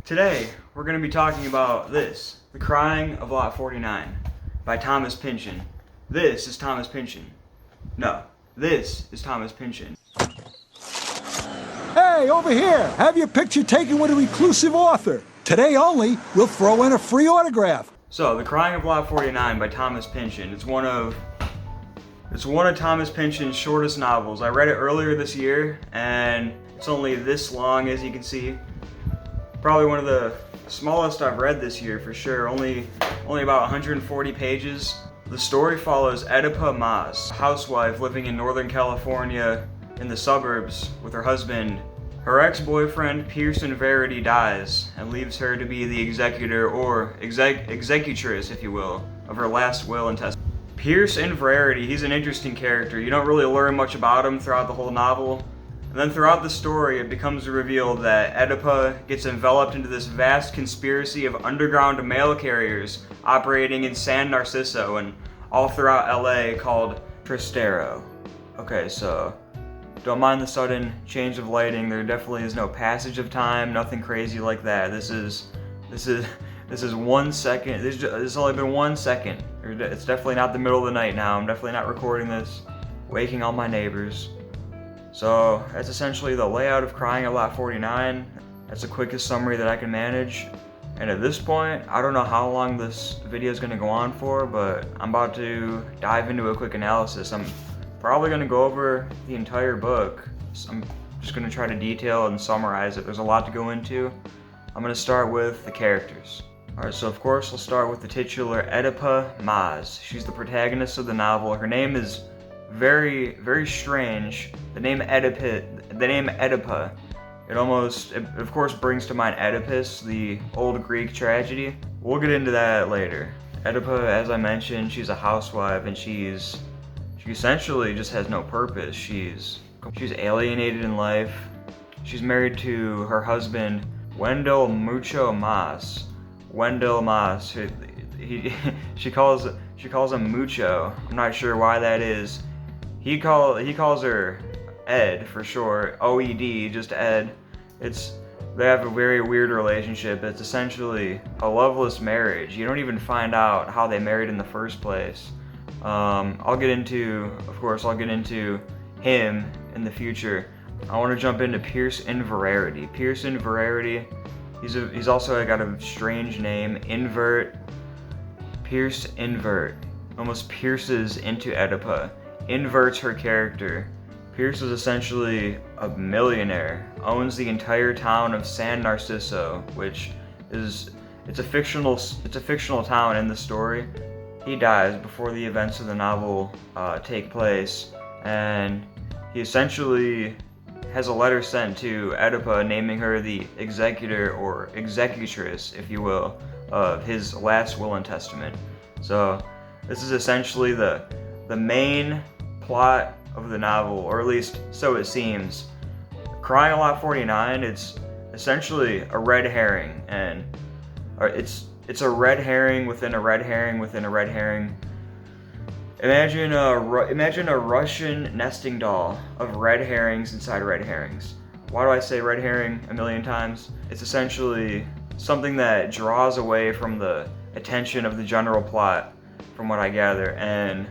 Today, we're going to be talking about this, The Crying of Lot 49 by Thomas Pynchon. This is Thomas Pynchon. No, this is Thomas Pynchon. Hey, over here! Have your picture taken with a reclusive author. Today only, we'll throw in a free autograph. So, The Crying of Lot 49 by Thomas Pynchon. It's one of Thomas Pynchon's shortest novels. I read it earlier this year, and it's only this long, as you can see. Probably one of the smallest I've read this year for sure. Only about 140 pages. The story follows Oedipa Maas, a housewife living in Northern California in the suburbs with her husband. Her ex-boyfriend, Pearson Verity, dies and leaves her to be the executor or executress, if you will, of her last will and testament. Pearson Verity, he's an interesting character. You don't really learn much about him throughout the whole novel. And then throughout the story, it becomes revealed that Oedipa gets enveloped into this vast conspiracy of underground mail carriers operating in San Narciso and all throughout LA called Trastero. Okay, so don't mind the sudden change of lighting. There definitely is no passage of time, nothing crazy like that. This is 1 second. This has only been 1 second. It's definitely not the middle of the night now. I'm definitely not recording this, waking all my neighbors. So that's essentially the layout of Crying of Lot 49. That's the quickest summary that I can manage. And at this point, I don't know how long this video is going to go on for, but I'm about to dive into a quick analysis. I'm probably going to go over the entire book. So I'm just going to try to detail and summarize it. There's a lot to go into. I'm going to start with the characters. Alright, so of course we'll start with the titular Oedipa Maas. She's the protagonist of the novel. Her name is very, very strange. The name Oedipa, it of course brings to mind Oedipus, the old Greek tragedy. We'll get into that later. Oedipa, as I mentioned, she's a housewife and she essentially just has no purpose. She's alienated in life. She's married to her husband, Wendell Mucho Maas. Wendell Maas, she calls him Mucho. I'm not sure why that is. He calls her Ed for short, OED, just Ed. They have a very weird relationship. It's essentially a loveless marriage. You don't even find out how they married in the first place. I'll get into him in the future. I want to jump into Pearson Verity. Pearson Verity, he's also got a strange name, Invert. Pierce Invert almost pierces into Oedipa, inverts her character. Pierce is essentially a millionaire, owns the entire town of San Narciso, which is it's a fictional town in the story. He dies before the events of the novel take place, and he essentially has a letter sent to Oedipa naming her the executor or executress, if you will, of his last will and testament. So this is essentially the main plot of the novel, or at least so it seems. Crying of Lot 49, it's essentially a red herring, and it's a red herring within a red herring within a red herring. Imagine a Russian nesting doll of red herrings inside red herrings. Why do I say red herring a million times? It's essentially something that draws away from the attention of the general plot, from what I gather. And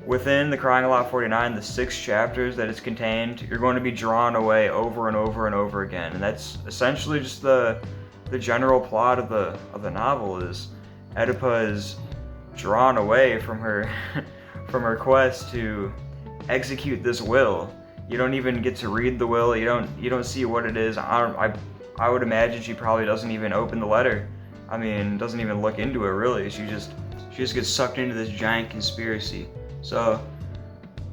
within the Crying of Lot 49, the 6 chapters that it's contained, you're going to be drawn away over and over and over again. And that's essentially just the general plot of the novel. Is Oedipa is drawn away from her quest to execute this will. You don't even get to read the will. You don't see what it is. I would imagine she probably doesn't even open the letter. I mean, doesn't even look into it really. She just gets sucked into this giant conspiracy. So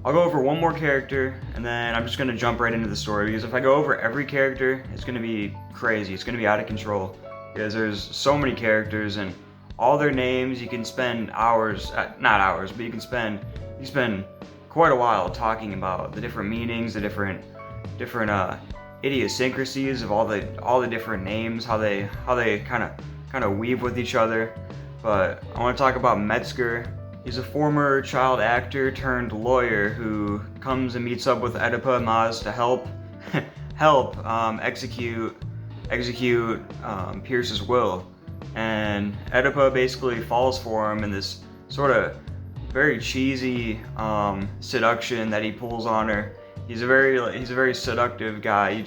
I'll go over one more character and then I'm just gonna jump right into the story, because if I go over every character, it's gonna be crazy. It's gonna be out of control because there's so many characters and all their names. You can spend hours, not hours, but you can spend quite a while talking about the different meanings, the different idiosyncrasies of all the different names, how they kind of weave with each other. But I want to talk about Metzger. He's a former child actor turned lawyer who comes and meets up with Oedipa Maas to help execute execute Pierce's will. And Oedipa basically falls for him in this sort of very cheesy seduction that he pulls on her. He's a very seductive guy. You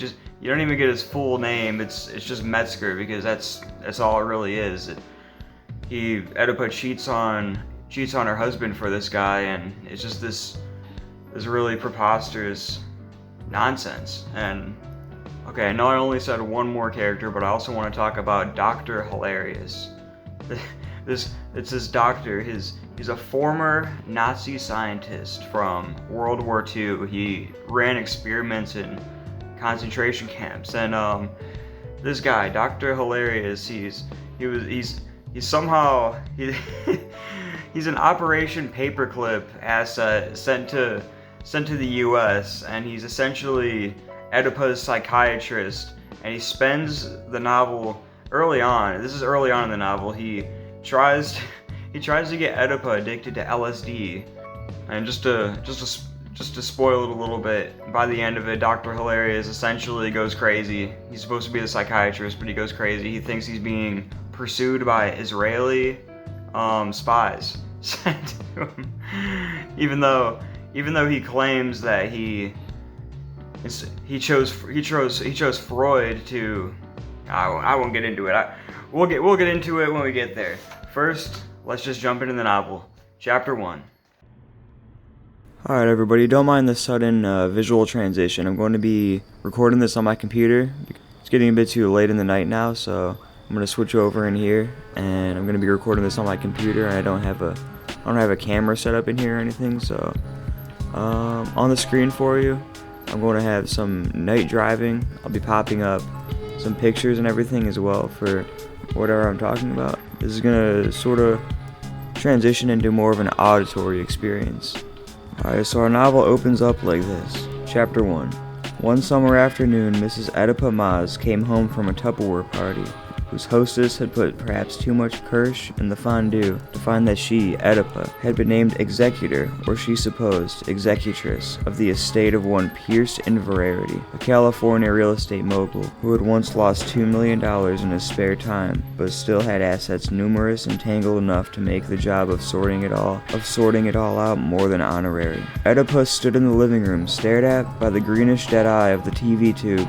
don't even get his full name. It's just Metzger, because that's all it really is. Oedipa cheats on her husband for this guy, and it's just this really preposterous nonsense. And okay, I know I only said one more character, but I also want to talk about Dr. Hilarious. It's this doctor. He's a former Nazi scientist from World War II. He ran experiments in concentration camps, and this guy, Dr. Hilarious, he's an Operation Paperclip asset sent to the U.S., and he's essentially Oedipa's psychiatrist. And he spends the novel early on. This is early on in the novel. He tries to get Oedipa addicted to LSD, and just to spoil it a little bit, by the end of it, Dr. Hilarious essentially goes crazy. He's supposed to be the psychiatrist, but he goes crazy. He thinks he's being pursued by Israeli spies sent to him, even though he claims that he chose Freud to. I won't get into it. We'll get into it when we get there. First, let's just jump into the novel. Chapter 1. Alright everybody, don't mind the sudden visual transition. I'm going to be recording this on my computer. It's getting a bit too late in the night now, so I'm going to switch over in here, and I'm going to be recording this on my computer. I don't have a camera set up in here or anything, so on the screen for you, I'm going to have some night driving. I'll be popping up some pictures and everything as well for whatever I'm talking about. This is going to sort of transition into more of an auditory experience. Alright, so our novel opens up like this. Chapter 1. One summer afternoon, Mrs. Oedipa Maas came home from a Tupperware party, whose hostess had put perhaps too much kirsch in the fondue, to find that she, Oedipa, had been named executor, or she supposed, executress, of the estate of one Pierce Inverarity, a California real estate mogul, who had once lost $2 million in his spare time, but still had assets numerous and tangled enough to make the job of sorting it all out more than honorary. Oedipus stood in the living room, stared at by the greenish dead eye of the TV tube,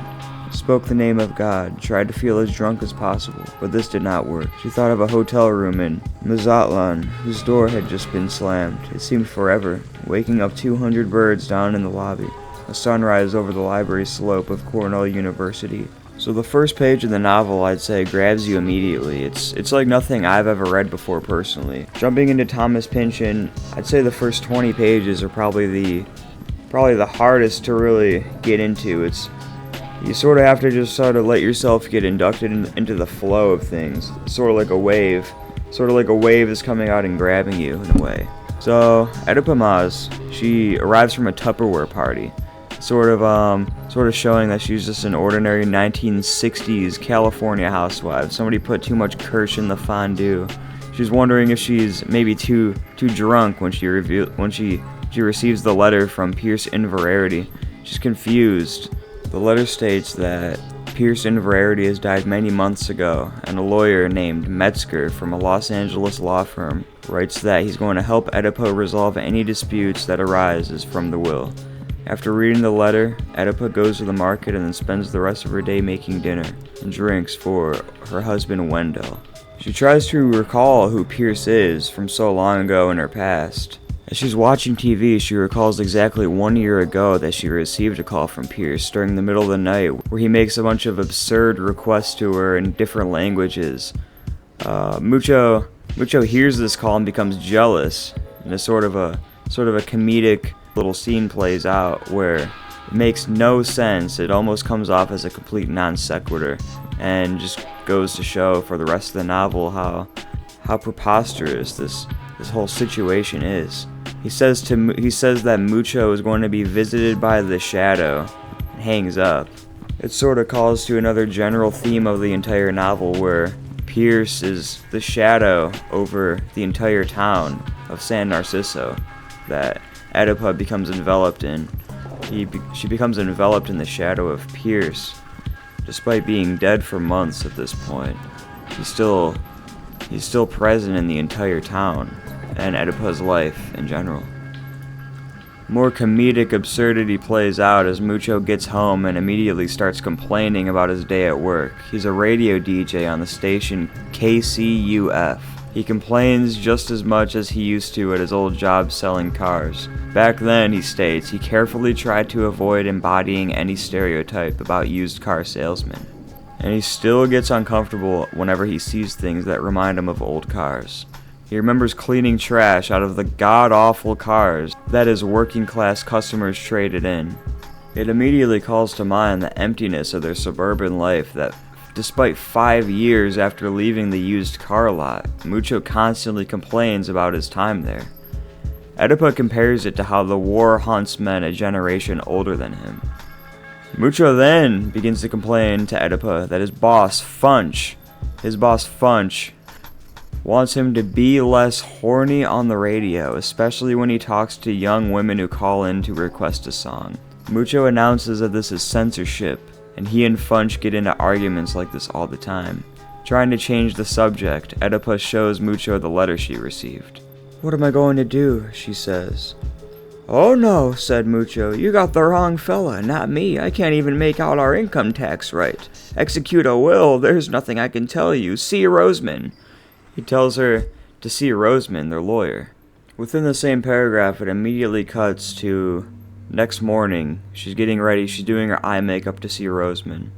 spoke the name of God, tried to feel as drunk as possible, but this did not work. She thought of a hotel room in Mazatlan, whose door had just been slammed. It seemed forever, waking up 200 birds down in the lobby, a sunrise over the library slope of Cornell University. So the first page of the novel, I'd say, grabs you immediately. It's like nothing I've ever read before personally. Jumping into Thomas Pynchon, I'd say the first 20 pages are probably the hardest to really get into. You sort of have to just sort of let yourself get inducted into the flow of things, sort of like a wave is coming out and grabbing you in a way. So Oedipa Maas, she arrives from a Tupperware party, sort of showing that she's just an ordinary 1960s California housewife. Somebody put too much kirsch in the fondue. She's wondering if she's maybe too drunk when she receives the letter from Pierce Inverarity. She's confused. The letter states that Pierce Inverarity has died many months ago, and a lawyer named Metzger from a Los Angeles law firm writes that he's going to help Oedipa resolve any disputes that arise from the will. After reading the letter, Oedipa goes to the market and then spends the rest of her day making dinner and drinks for her husband Wendell. She tries to recall who Pierce is from so long ago in her past. As she's watching TV, she recalls exactly 1 year ago that she received a call from Pierce during the middle of the night, where he makes a bunch of absurd requests to her in different languages. Mucho hears this call and becomes jealous, and a sort of a comedic little scene plays out where it makes no sense. It almost comes off as a complete non sequitur, and just goes to show for the rest of the novel how preposterous this whole situation is. He says that Mucho is going to be visited by the shadow, and hangs up. It sort of calls to another general theme of the entire novel, where Pierce is the shadow over the entire town of San Narciso that Oedipa becomes enveloped in. She becomes enveloped in the shadow of Pierce. Despite being dead for months at this point, he's still present in the entire town and Oedipa's life in general. More comedic absurdity plays out as Mucho gets home and immediately starts complaining about his day at work. He's a radio DJ on the station KCUF. He complains just as much as he used to at his old job selling cars. Back then, he states, he carefully tried to avoid embodying any stereotype about used car salesmen. And he still gets uncomfortable whenever he sees things that remind him of old cars. He remembers cleaning trash out of the god-awful cars that his working-class customers traded in. It immediately calls to mind the emptiness of their suburban life that, despite 5 years after leaving the used car lot, Mucho constantly complains about his time there. Oedipa compares it to how the war hunts men a generation older than him. Mucho then begins to complain to Oedipa that his boss Funch wants him to be less horny on the radio, especially when he talks to young women who call in to request a song. Mucho announces that this is censorship, and he and Funch get into arguments like this all the time. Trying to change the subject, Oedipa shows Mucho the letter she received. "What am I going to do?" she says. "Oh no," said Mucho, "you got the wrong fella, not me. I can't even make out our income tax right. Execute a will, there's nothing I can tell you. See Roseman." He tells her to see Roseman, their lawyer. Within the same paragraph, it immediately cuts to next morning. She's getting ready, she's doing her eye makeup to see Roseman.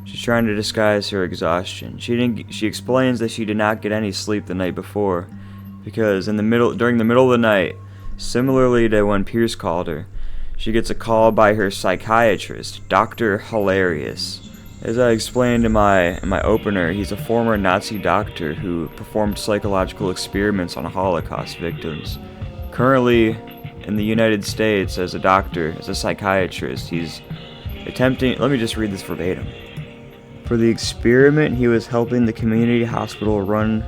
She's trying to disguise her exhaustion. She explains that she did not get any sleep the night before, because during the middle of the night, similarly to when Pierce called her, she gets a call by her psychiatrist, Dr. Hilarious. As I explained in my opener, he's a former Nazi doctor who performed psychological experiments on Holocaust victims. Currently, in the United States, as a psychiatrist, he's attempting, let me just read this verbatim. For the experiment, he was helping the community hospital run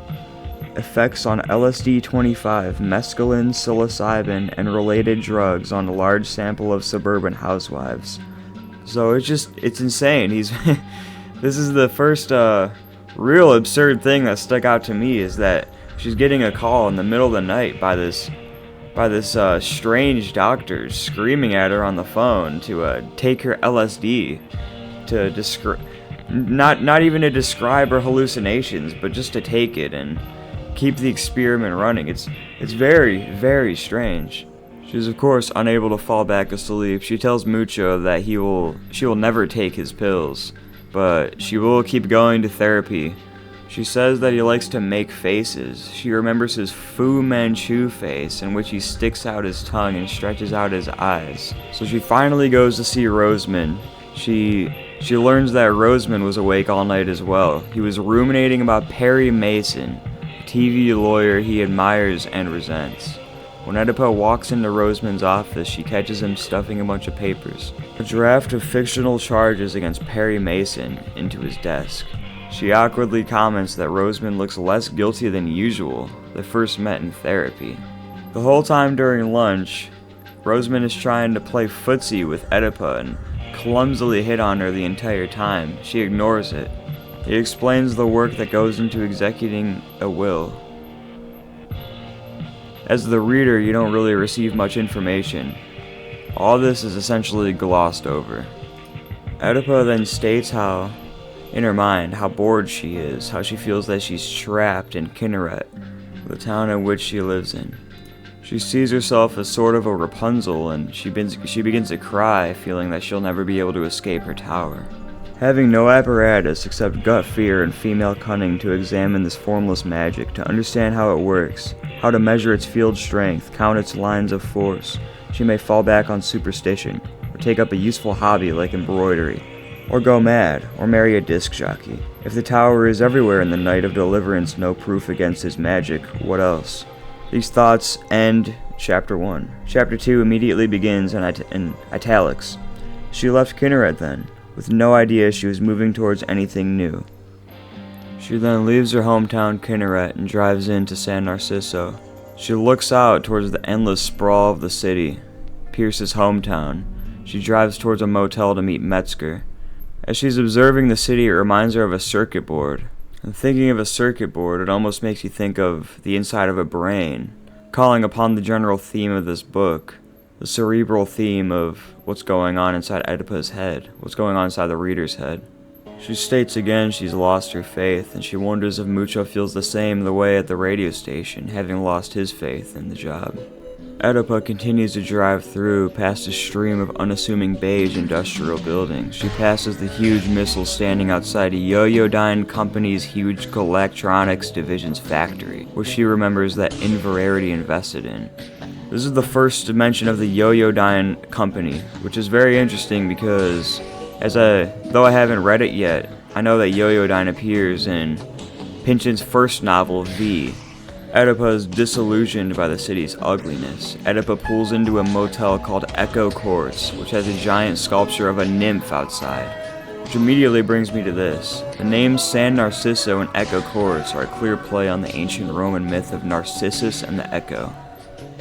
effects on LSD-25, mescaline, psilocybin, and related drugs on a large sample of suburban housewives. So it's insane. This is the first real absurd thing that stuck out to me, is that she's getting a call in the middle of the night by this strange doctor screaming at her on the phone to take her LSD, to not even to describe her hallucinations, but just to take it and keep the experiment running. It's very, very strange. She's of course unable to fall back asleep. She tells Mucho that she will never take his pills, but she will keep going to therapy. She says that he likes to make faces. She remembers his Fu Manchu face, in which he sticks out his tongue and stretches out his eyes. So she finally goes to see Roseman. She learns that Roseman was awake all night as well. He was ruminating about Perry Mason, a TV lawyer he admires and resents. When Oedipa walks into Roseman's office, she catches him stuffing a bunch of papers, a draft of fictional charges against Perry Mason, into his desk. She awkwardly comments that Roseman looks less guilty than usual. They first met in therapy. The whole time during lunch, Roseman is trying to play footsie with Oedipa and clumsily hit on her the entire time. She ignores it. He explains the work that goes into executing a will. As the reader, you don't really receive much information. All this is essentially glossed over. Oedipa then states how, in her mind, how bored she is, how she feels that she's trapped in Kinneret, the town in which she lives in. She sees herself as sort of a Rapunzel, and she begins to cry, feeling that she'll never be able to escape her tower. Having no apparatus except gut fear and female cunning to examine this formless magic, to understand how it works, how to measure its field strength, count its lines of force, she may fall back on superstition, or take up a useful hobby like embroidery, or go mad, or marry a disc jockey. If the tower is everywhere in the night of deliverance, no proof against his magic, what else? These thoughts end Chapter 1. Chapter 2 immediately begins in italics. She left Kinneret then, with no idea she was moving towards anything new. She then leaves her hometown Kinneret and drives into San Narciso. She looks out towards the endless sprawl of the city, Pierce's hometown. She drives towards a motel to meet Metzger. As she's observing the city, it reminds her of a circuit board. And thinking of a circuit board, it almost makes you think of the inside of a brain, calling upon the general theme of this book, the cerebral theme of what's going on inside Oedipa's head, what's going on inside the reader's head. She states again she's lost her faith, and she wonders if Mucho feels the same the way at the radio station, having lost his faith in the job. Oedipa continues to drive through past a stream of unassuming beige industrial buildings. She passes the huge missile standing outside Yoyodyne Company's huge electronics division's factory, which she remembers that Inverarity invested in. This is the first mention of the Yoyodyne Company, which is very interesting because, though I haven't read it yet, I know that Yoyodyne appears in Pynchon's first novel, V. Oedipa is disillusioned by the city's ugliness. Oedipa pulls into a motel called Echo Courts, which has a giant sculpture of a nymph outside. Which immediately brings me to this. The names San Narciso and Echo Courts are a clear play on the ancient Roman myth of Narcissus and the Echo.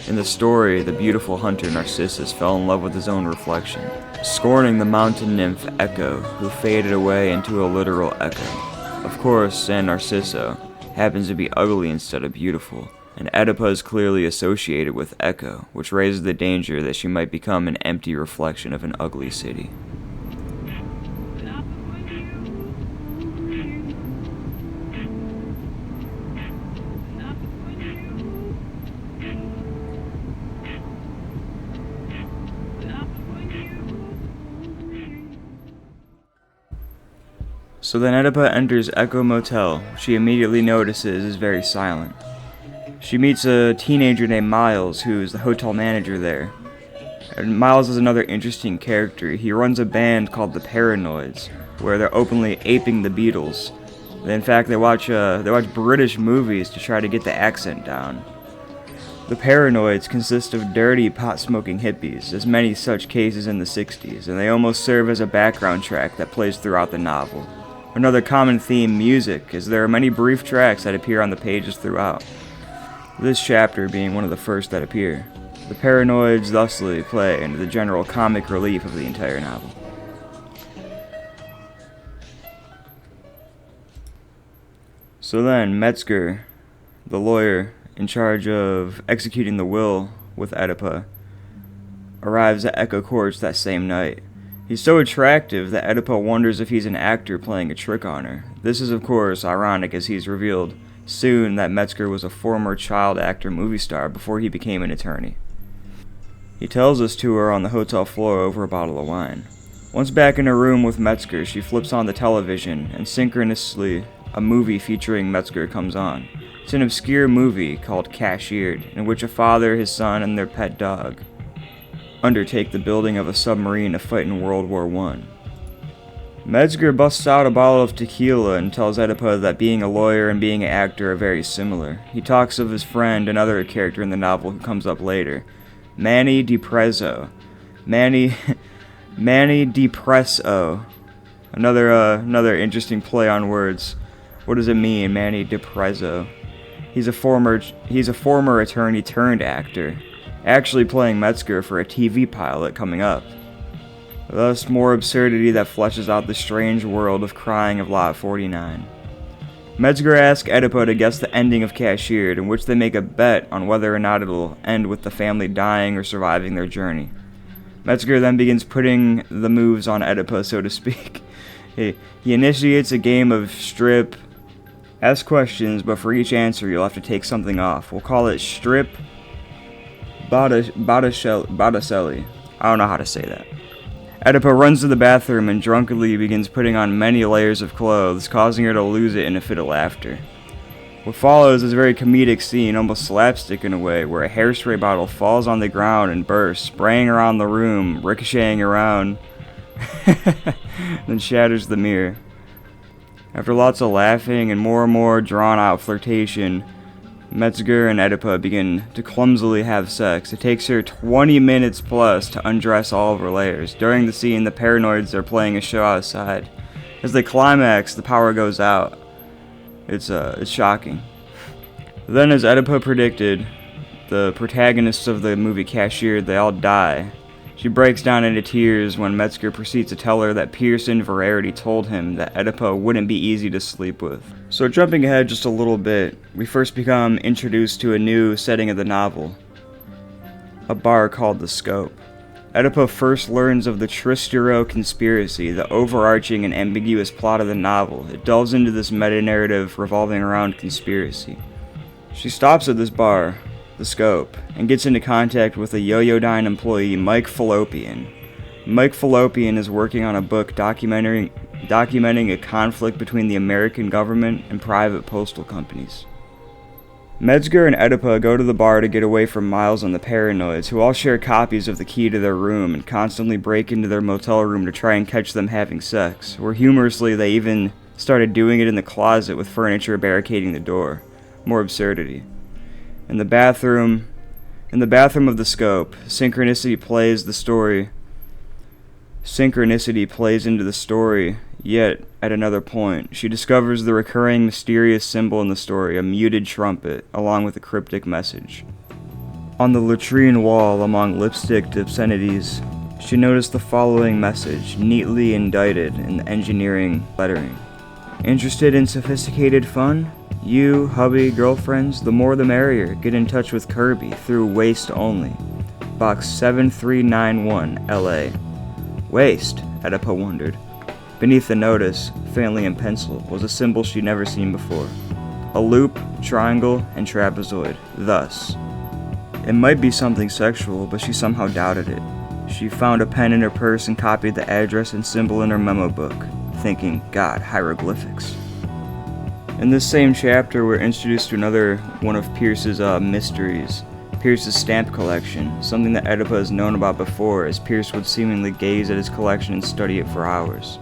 In the story, the beautiful hunter Narcissus fell in love with his own reflection, scorning the mountain nymph Echo, who faded away into a literal echo. Of course, San Narciso happens to be ugly instead of beautiful, and Oedipa is clearly associated with Echo, which raises the danger that she might become an empty reflection of an ugly city. So then Oedipa enters Echo Motel, which she immediately notices is very silent. She meets a teenager named Miles, who is the hotel manager there. And Miles is another interesting character. He runs a band called the Paranoids, where they're openly aping the Beatles. In fact, they watch British movies to try to get the accent down. The Paranoids consist of dirty, pot-smoking hippies, as many such cases in the 60s, and they almost serve as a background track that plays throughout the novel. Another common theme, music, as there are many brief tracks that appear on the pages throughout, this chapter being one of the first that appear. The Paranoids thusly play into the general comic relief of the entire novel. So then, Metzger, the lawyer in charge of executing the will with Oedipa, arrives at Echo Courts that same night. He's so attractive that Oedipa wonders if he's an actor playing a trick on her. This is of course ironic as he's revealed soon that Metzger was a former child actor movie star before he became an attorney. He tells this to her on the hotel floor over a bottle of wine. Once back in her room with Metzger, she flips on the television and synchronously a movie featuring Metzger comes on. It's an obscure movie called Cashiered, in which a father, his son, and their pet dog undertake the building of a submarine to fight in World War I. Metzger busts out a bottle of tequila and tells Oedipa that being a lawyer and being an actor are very similar. He talks of his friend, another character in the novel who comes up later, Manny DiPrezzo. Manny DiPrezzo. Another interesting play on words. What does it mean, Manny DiPrezzo? He's a former attorney turned actor, actually playing Metzger for a TV pilot coming up. Thus, more absurdity that fleshes out the strange world of crying of Lot 49. Metzger asks Oedipa to guess the ending of Cashiered, in which they make a bet on whether or not it'll end with the family dying or surviving their journey. Metzger then begins putting the moves on Oedipa, so to speak. He initiates a game of strip, ask questions, but for each answer you'll have to take something off. We'll call it strip Botticelli. I don't know how to say that. Oedipa runs to the bathroom and drunkenly begins putting on many layers of clothes, causing her to lose it in a fit of laughter. What follows is a very comedic scene, almost slapstick in a way, where a hairspray bottle falls on the ground and bursts, spraying around the room, ricocheting around, then shatters the mirror. After lots of laughing and more drawn-out flirtation, Metzger and Oedipa begin to clumsily have sex. It takes her 20 minutes plus to undress all of her layers. During the scene, the Paranoids are playing a show outside. As they climax, the power goes out. It's shocking. Then, as Oedipa predicted, the protagonists of the movie Cashiered, they all die. She breaks down into tears when Metzger proceeds to tell her that Pierce in Verity told him that Oedipa wouldn't be easy to sleep with. So jumping ahead just a little bit, we first become introduced to a new setting of the novel, a bar called the Scope. Oedipa first learns of the Tristero conspiracy, the overarching and ambiguous plot of the novel. It delves into this meta-narrative revolving around conspiracy. She stops at this bar, the Scope, and gets into contact with a Yoyodyne employee, Mike Fallopian. Mike Fallopian is working on a book documenting a conflict between the American government and private postal companies. Metzger and Oedipa go to the bar to get away from Miles and the Paranoids, who all share copies of the key to their room and constantly break into their motel room to try and catch them having sex, where humorously they even started doing it in the closet with furniture barricading the door. More absurdity. In the bathroom of the Scope, Synchronicity plays into the story, yet at another point, she discovers the recurring mysterious symbol in the story, a muted trumpet, along with a cryptic message. On the latrine wall, among lipstick obscenities, she noticed the following message, neatly indicted in engineering lettering. Interested in sophisticated fun? You, hubby, girlfriends, the more the merrier. Get in touch with Kirby through Waste Only. Box 7391, LA. Waste, Oedipa wondered. Beneath the notice, faintly in pencil, was a symbol she'd never seen before. A loop, triangle, and trapezoid. Thus. It might be something sexual, but she somehow doubted it. She found a pen in her purse and copied the address and symbol in her memo book, thinking, God, hieroglyphics. In this same chapter, we're introduced to another one of Pierce's mysteries, Pierce's stamp collection, something that Oedipa has known about before, as Pierce would seemingly gaze at his collection and study it for hours.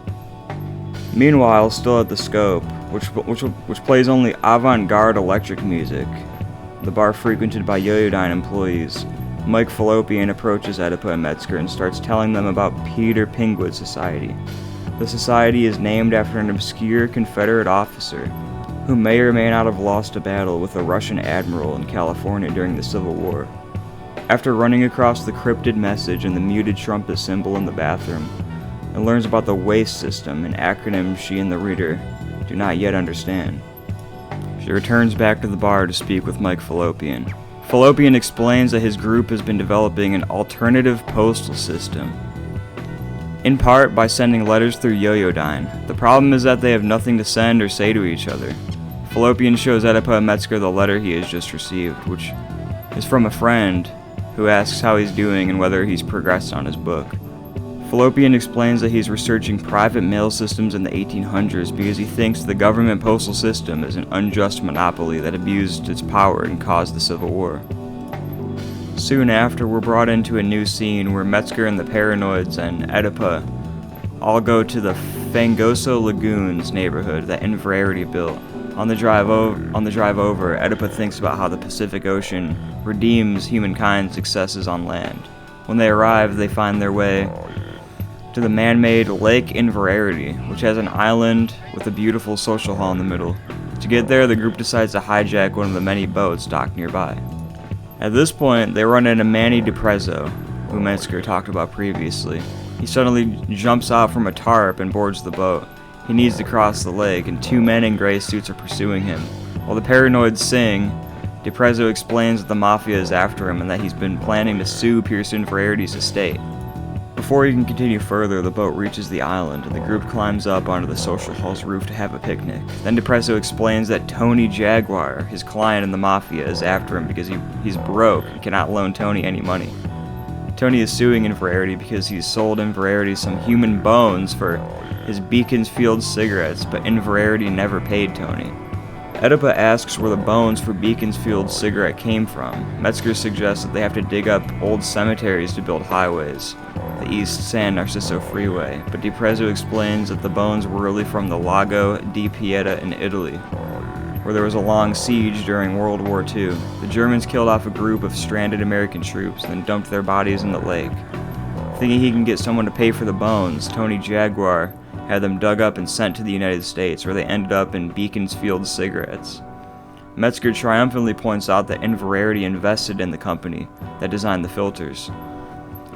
Meanwhile, still at the Scope, which plays only avant-garde electric music, the bar frequented by Yoyodyne employees, Mike Fallopian approaches Oedipa and Metzger and starts telling them about Peter Pingwood Society. The society is named after an obscure Confederate officer who may or may not have lost a battle with a Russian admiral in California during the Civil War. After running across the cryptid message and the muted trumpet symbol in the bathroom, and learns about the WASTE system, an acronym she and the reader do not yet understand. She returns back to the bar to speak with Mike Fallopian. Fallopian explains that his group has been developing an alternative postal system, in part by sending letters through Yoyodyne. The problem is that they have nothing to send or say to each other. Fallopian shows Oedipa and Metzger the letter he has just received, which is from a friend who asks how he's doing and whether he's progressed on his book. Fallopian explains that he's researching private mail systems in the 1800s because he thinks the government postal system is an unjust monopoly that abused its power and caused the Civil War. Soon after, we're brought into a new scene where Metzger and the Paranoids and Oedipa all go to the Fangoso Lagoons neighborhood that Inverarity built. On the drive over, Oedipa thinks about how the Pacific Ocean redeems humankind's excesses on land. When they arrive, they find their way to the man-made Lake Inverarity, which has an island with a beautiful social hall in the middle. To get there, the group decides to hijack one of the many boats docked nearby. At this point, they run into Manny DiPrezzo, who Metzger talked about previously. He suddenly jumps out from a tarp and boards the boat. He needs to cross the lake, and two men in gray suits are pursuing him. While the Paranoids sing, DiPrezzo explains that the Mafia is after him and that he's been planning to sue Pierce Inverarity's estate. Before he can continue further, the boat reaches the island, and the group climbs up onto the social hall's roof to have a picnic. Then DiPrezzo explains that Tony Jaguar, his client in the Mafia, is after him because he's broke and cannot loan Tony any money. Tony is suing Inverarity because he's sold Inverarity some human bones for his Beaconsfield cigarettes, but Inverarity never paid Tony. Oedipa asks where the bones for Beaconsfield's cigarette came from. Metzger suggests that they have to dig up old cemeteries to build highways, the East San Narciso Freeway, but DiPrezzo explains that the bones were really from the Lago di Pieta in Italy, where there was a long siege during World War II. The Germans killed off a group of stranded American troops, then dumped their bodies in the lake. Thinking he can get someone to pay for the bones, Tony Jaguar had them dug up and sent to the United States, where they ended up in Beaconsfield cigarettes. Metzger triumphantly points out that Inverarity invested in the company that designed the filters.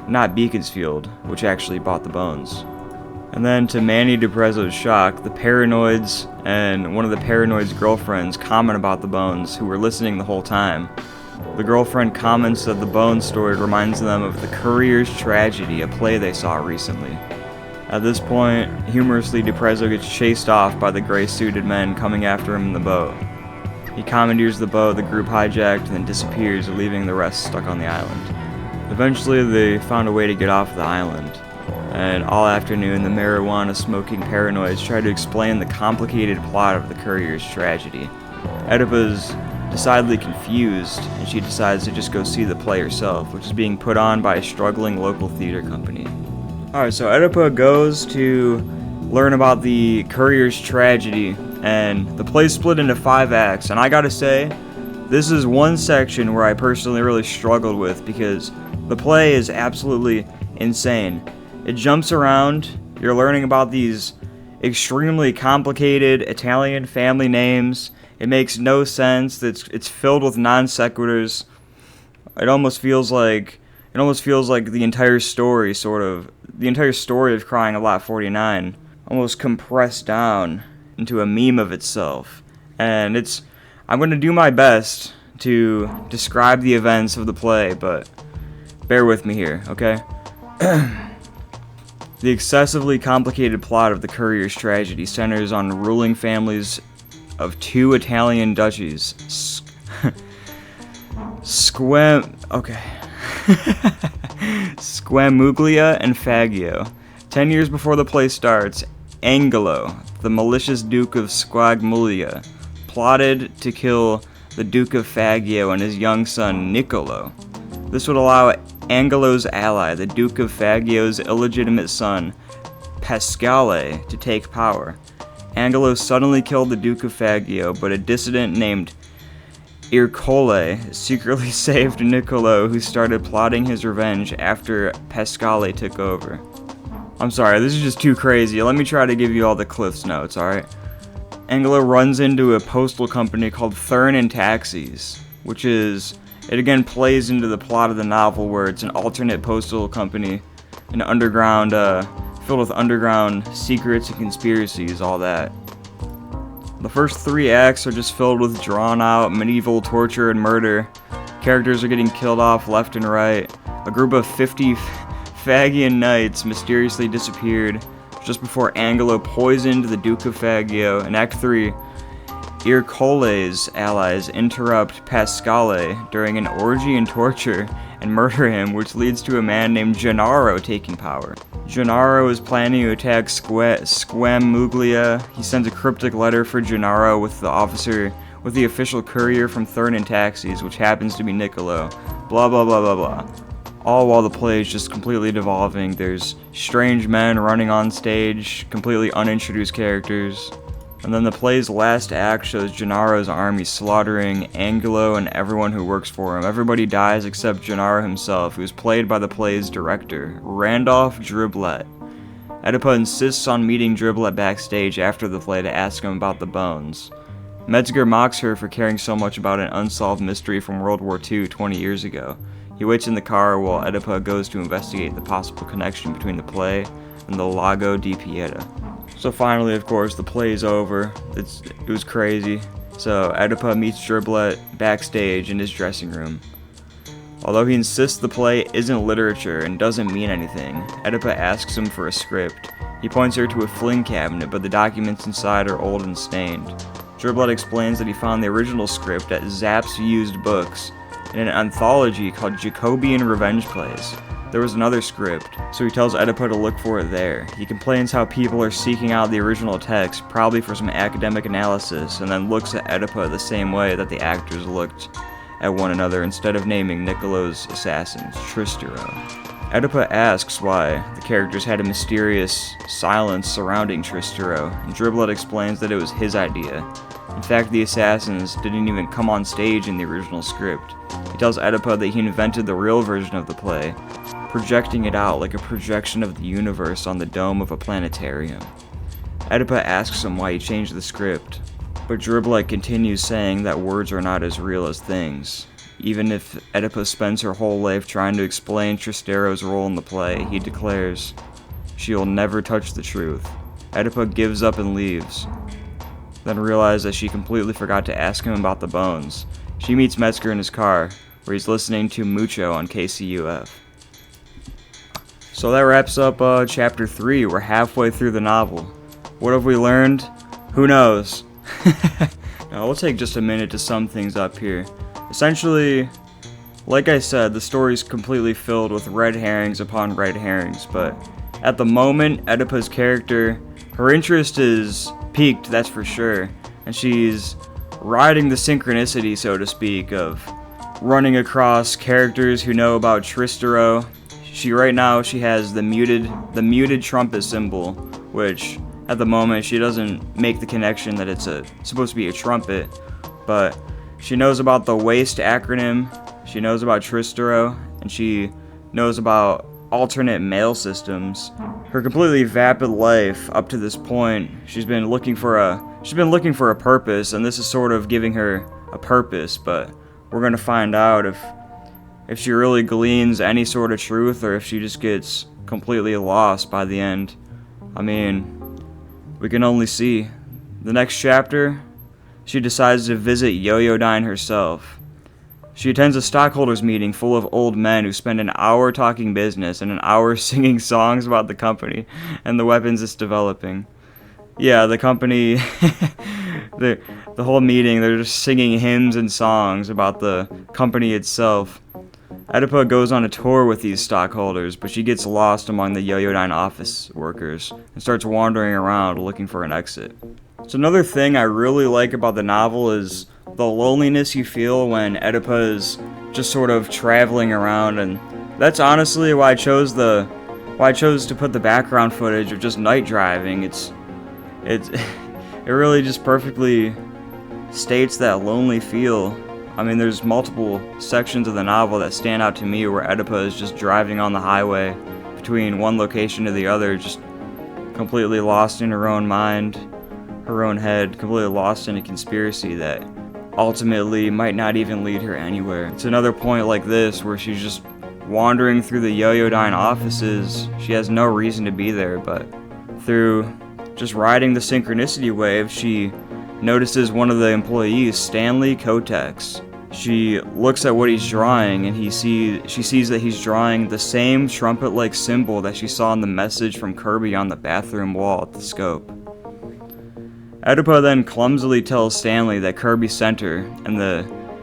not Beaconsfield, which actually bought the bones. And then, to Manny DiPrezzo's shock, the Paranoids and one of the Paranoid's girlfriends comment about the bones, who were listening the whole time. The girlfriend comments that the bone story reminds them of The Courier's Tragedy, a play they saw recently. At this point, humorously, DiPrezzo gets chased off by the gray-suited men coming after him in the boat. He commandeers the boat the group hijacked and then disappears, leaving the rest stuck on the island. Eventually, they found a way to get off the island, and all afternoon, the marijuana-smoking paranoids try to explain the complicated plot of The Courier's Tragedy. Oedipa's decidedly confused, and she decides to just go see the play herself, which is being put on by a struggling local theater company. Alright, so Oedipa goes to learn about the Courier's Tragedy, and the play's split into 5 acts, and I gotta say, this is one section where I personally really struggled with, because the play is absolutely insane. It jumps around, you're learning about these extremely complicated Italian family names. It makes no sense. It's filled with non sequiturs. It almost feels like the entire story of Crying of Lot 49 almost compressed down into a meme of itself. And I'm going to do my best to describe the events of the play, but bear with me here, okay? The excessively complicated plot of The Courier's Tragedy centers on ruling families of 2 Italian duchies, Squamuglia and Fagio. 10 years before the play starts, Angelo, the malicious Duke of Squamuglia, plotted to kill the Duke of Fagio and his young son Niccolo. This would allow Angelo's ally, the Duke of Fagio's illegitimate son, Pasquale, to take power. Angelo suddenly killed the Duke of Fagio, but a dissident named Ercole secretly saved Niccolo, who started plotting his revenge after Pasquale took over. I'm sorry, this is just too crazy. Let me try to give you all the Cliff's Notes, alright? Angelo runs into a postal company called Thurn and Taxis, it again plays into the plot of the novel, where it's an alternate postal company, an underground, filled with underground secrets and conspiracies, all that. The first 3 acts are just filled with drawn-out medieval torture and murder. Characters are getting killed off left and right. A group of 50 Fagian knights mysteriously disappeared just before Angelo poisoned the Duke of Fagio. In Act 3, Ercole's allies interrupt Pasquale during an orgy and torture and murder him, which leads to a man named Gennaro taking power. Gennaro is planning to attack Squamuglia. He sends a cryptic letter for Gennaro with the official courier from Thurn and Taxis, which happens to be Niccolo. Blah blah blah blah blah. All while the play is just completely devolving. There's strange men running on stage, completely unintroduced characters. And then the play's last act shows Gennaro's army slaughtering Angelo and everyone who works for him. Everybody dies except Gennaro himself, who is played by the play's director, Randolph Driblet. Oedipa insists on meeting Driblet backstage after the play to ask him about the bones. Metzger mocks her for caring so much about an unsolved mystery from World War II 20 years ago. He waits in the car while Oedipa goes to investigate the possible connection between the play and the Lago di Pieta. So finally, of course, the play's over. It was crazy. So Oedipa meets Driblet backstage in his dressing room. Although he insists the play isn't literature and doesn't mean anything, Oedipa asks him for a script. He points her to a fling cabinet, but the documents inside are old and stained. Driblet explains that he found the original script at Zapp's Used Books in an anthology called Jacobean Revenge Plays. There was another script, so he tells Oedipa to look for it there. He complains how people are seeking out the original text, probably for some academic analysis, and then looks at Oedipa the same way that the actors looked at one another instead of naming Niccolo's assassins, Tristero. Oedipa asks why the characters had a mysterious silence surrounding Tristero, and Driblet explains that it was his idea. In fact, the assassins didn't even come on stage in the original script. He tells Oedipa that he invented the real version of the play, projecting it out like a projection of the universe on the dome of a planetarium. Oedipa asks him why he changed the script, but Driblet continues saying that words are not as real as things. even if Oedipus spends her whole life trying to explain Tristero's role in the play, he declares she'll never touch the truth. Oedipus gives up and leaves, then realizes that she completely forgot to ask him about the bones. She meets Metzger in his car, where he's listening to Mucho on KCUF. So that wraps up chapter 3. We're halfway through the novel. What have we learned? Who knows? Now, we'll take just a minute to sum things up here. Essentially, like I said, the story's completely filled with red herrings upon red herrings, but at the moment, Oedipus' character, her interest is piqued, that's for sure, and she's riding the synchronicity, so to speak, of running across characters who know about Tristero. Right now she has the muted trumpet symbol, which at the moment she doesn't make the connection that it's supposed to be a trumpet, but she knows about the WASTE acronym, she knows about Tristero, and she knows about alternate mail systems. Her completely vapid life up to this point, she's been looking for a purpose, and this is sort of giving her a purpose, but we're gonna find out if she really gleans any sort of truth or if she just gets completely lost by the end. I mean, we can only see. The next chapter, she decides to visit Yoyodyne herself. She attends a stockholders meeting full of old men who spend an hour talking business and an hour singing songs about the company and the weapons it's developing. Yeah, the company, the whole meeting, they're just singing hymns and songs about the company itself. Oedipus goes on a tour with these stockholders, but she gets lost among the Yoyodyne office workers and starts wandering around looking for an exit. So another thing I really like about the novel is the loneliness you feel when Oedipus is just sort of traveling around, and that's honestly why I chose to put the background footage of just night driving. It really just perfectly states that lonely feel. I mean, there's multiple sections of the novel that stand out to me where Oedipus is just driving on the highway between one location to the other, just completely lost in her own mind, her own head, completely lost in a conspiracy that ultimately might not even lead her anywhere. It's another point like this where she's just wandering through the Yoyodyne offices. She has no reason to be there, but through just riding the synchronicity wave, she notices one of the employees, Stanley Kotex. She looks at what he's drawing, and she sees that he's drawing the same trumpet-like symbol that she saw in the message from Kirby on the bathroom wall at the scope. Oedipus then clumsily tells Stanley that Kirby sent her, and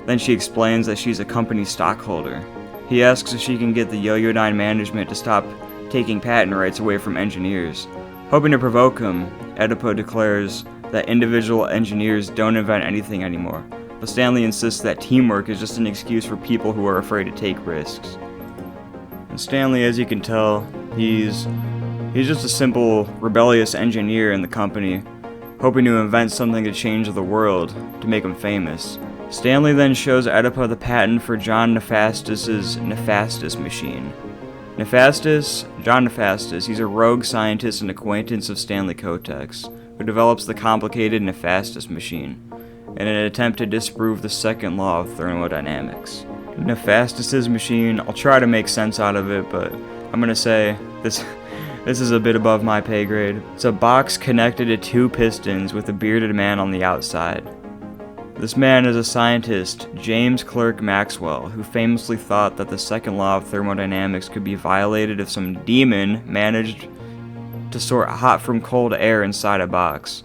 then she explains that she's a company stockholder. He asks if she can get the Yoyodyne management to stop taking patent rights away from engineers. Hoping to provoke him, Oedipus declares that individual engineers don't invent anything anymore, but Stanley insists that teamwork is just an excuse for people who are afraid to take risks. And Stanley, as you can tell, he's just a simple, rebellious engineer in the company, hoping to invent something to change the world, to make him famous. Stanley then shows Oedipus the patent for John Nefastus's Nefastus machine. John Nefastus, he's a rogue scientist and acquaintance of Stanley Kotex, who develops the complicated Nefastus machine, in an attempt to disprove the second law of thermodynamics. Nefastus's machine, I'll try to make sense out of it, but I'm gonna say this is a bit above my pay grade. It's a box connected to two pistons with a bearded man on the outside. This man is a scientist, James Clerk Maxwell, who famously thought that the second law of thermodynamics could be violated if some demon managed to sort hot from cold air inside a box.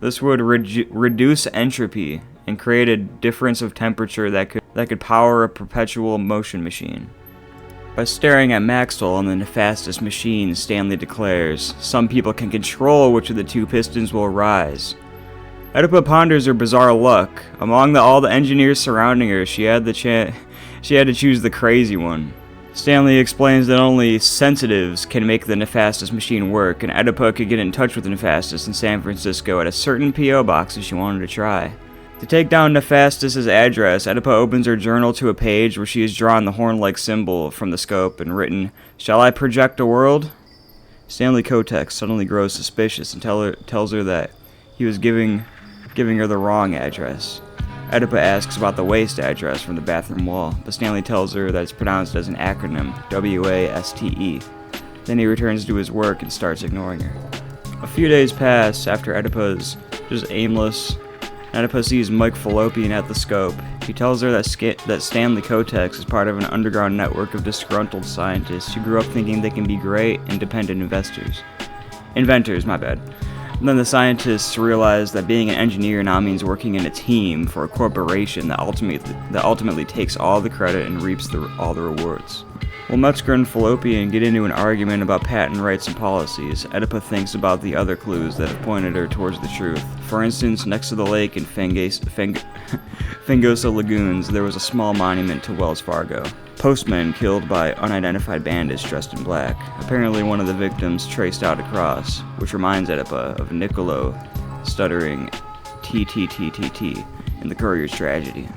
This would reduce entropy and create a difference of temperature that could power a perpetual motion machine. By staring at Maxwell and the Nefastus machine, Stanley declares, "Some people can control which of the two pistons will rise." Oedipus ponders her bizarre luck. Among all the engineers surrounding her, she had to choose the crazy one. Stanley explains that only sensitives can make the Nefastus machine work, and Oedipus could get in touch with Nefastus in San Francisco at a certain P.O. box if she wanted to try. To take down Nefastus's address, Oedipus opens her journal to a page where she has drawn the horn-like symbol from the scope and written, "Shall I project a world?" Stanley Kotex suddenly grows suspicious and tells her that he was giving her the wrong address. Oedipa asks about the waste address from the bathroom wall, but Stanley tells her that it's pronounced as an acronym, W-A-S-T-E. Then he returns to his work and starts ignoring her. A few days pass after Oedipa's just aimless. Oedipa sees Mike Fallopian at the scope. He tells her that Stanley Kotex is part of an underground network of disgruntled scientists who grew up thinking they can be great, independent inventors. And then the scientists realize that being an engineer now means working in a team for a corporation that ultimately takes all the credit and reaps all the rewards. While Metzger and Fallopian get into an argument about patent rights and policies, Oedipa thinks about the other clues that have pointed her towards the truth. For instance, next to the lake in Fangosa Lagoons, there was a small monument to Wells Fargo. Postmen killed by unidentified bandits dressed in black. Apparently one of the victims traced out a cross, which reminds Oedipa of Niccolo stuttering T-T-T-T-T in the Courier's tragedy.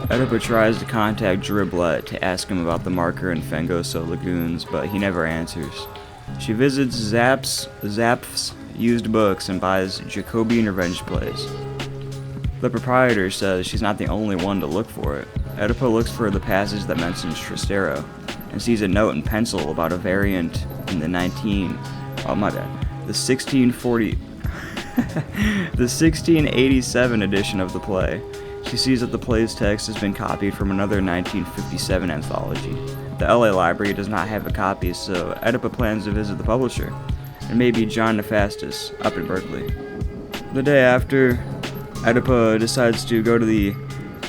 Oedipa tries to contact Driblet to ask him about the marker in Fangosa Lagoons, but he never answers. She visits Zapf's used books and buys Jacobean revenge plays. The proprietor says she's not the only one to look for it. Oedipa looks for the passage that mentions Trastero, and sees a note in pencil about a variant in the 1687 edition of the play. She sees that the play's text has been copied from another 1957 anthology. The LA library does not have a copy, so Oedipa plans to visit the publisher, and maybe John Nefastus up in Berkeley. The day after, Oedipa decides to go to the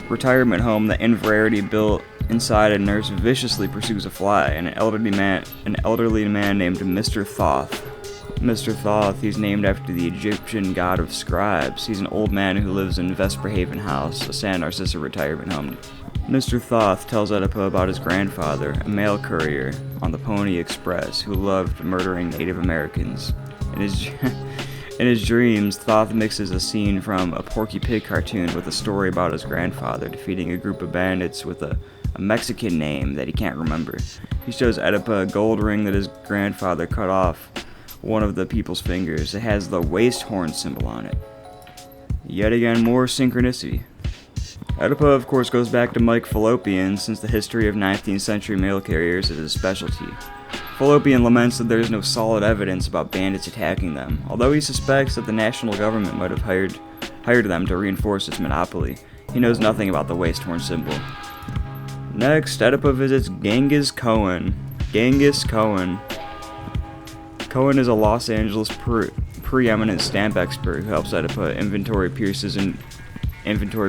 retirement home that Inverarity built inside. A nurse viciously pursues a fly, and an elderly man named Mr. Thoth. Mr. Thoth, he's named after the Egyptian god of scribes. He's an old man who lives in Vesperhaven House, a San Narcissa retirement home. Mr. Thoth tells Oedipa about his grandfather, a mail courier on the Pony Express who loved murdering Native Americans. In his dreams, Thoth mixes a scene from a Porky Pig cartoon with a story about his grandfather defeating a group of bandits with a Mexican name that he can't remember. He shows Oedipa a gold ring that his grandfather cut off one of the people's fingers. It has the waist horn symbol on it. Yet again, more synchronicity. Oedipa, of course, goes back to Mike Fallopian, since the history of 19th century mail carriers is his specialty. Fallopian laments that there is no solid evidence about bandits attacking them, although he suspects that the national government might have hired them to reinforce its monopoly. He knows nothing about the waist horn symbol. Next, Oedipa visits Genghis Cohen. Genghis Cohen. Cohen is a Los Angeles preeminent stamp expert who helps Oedipa inventory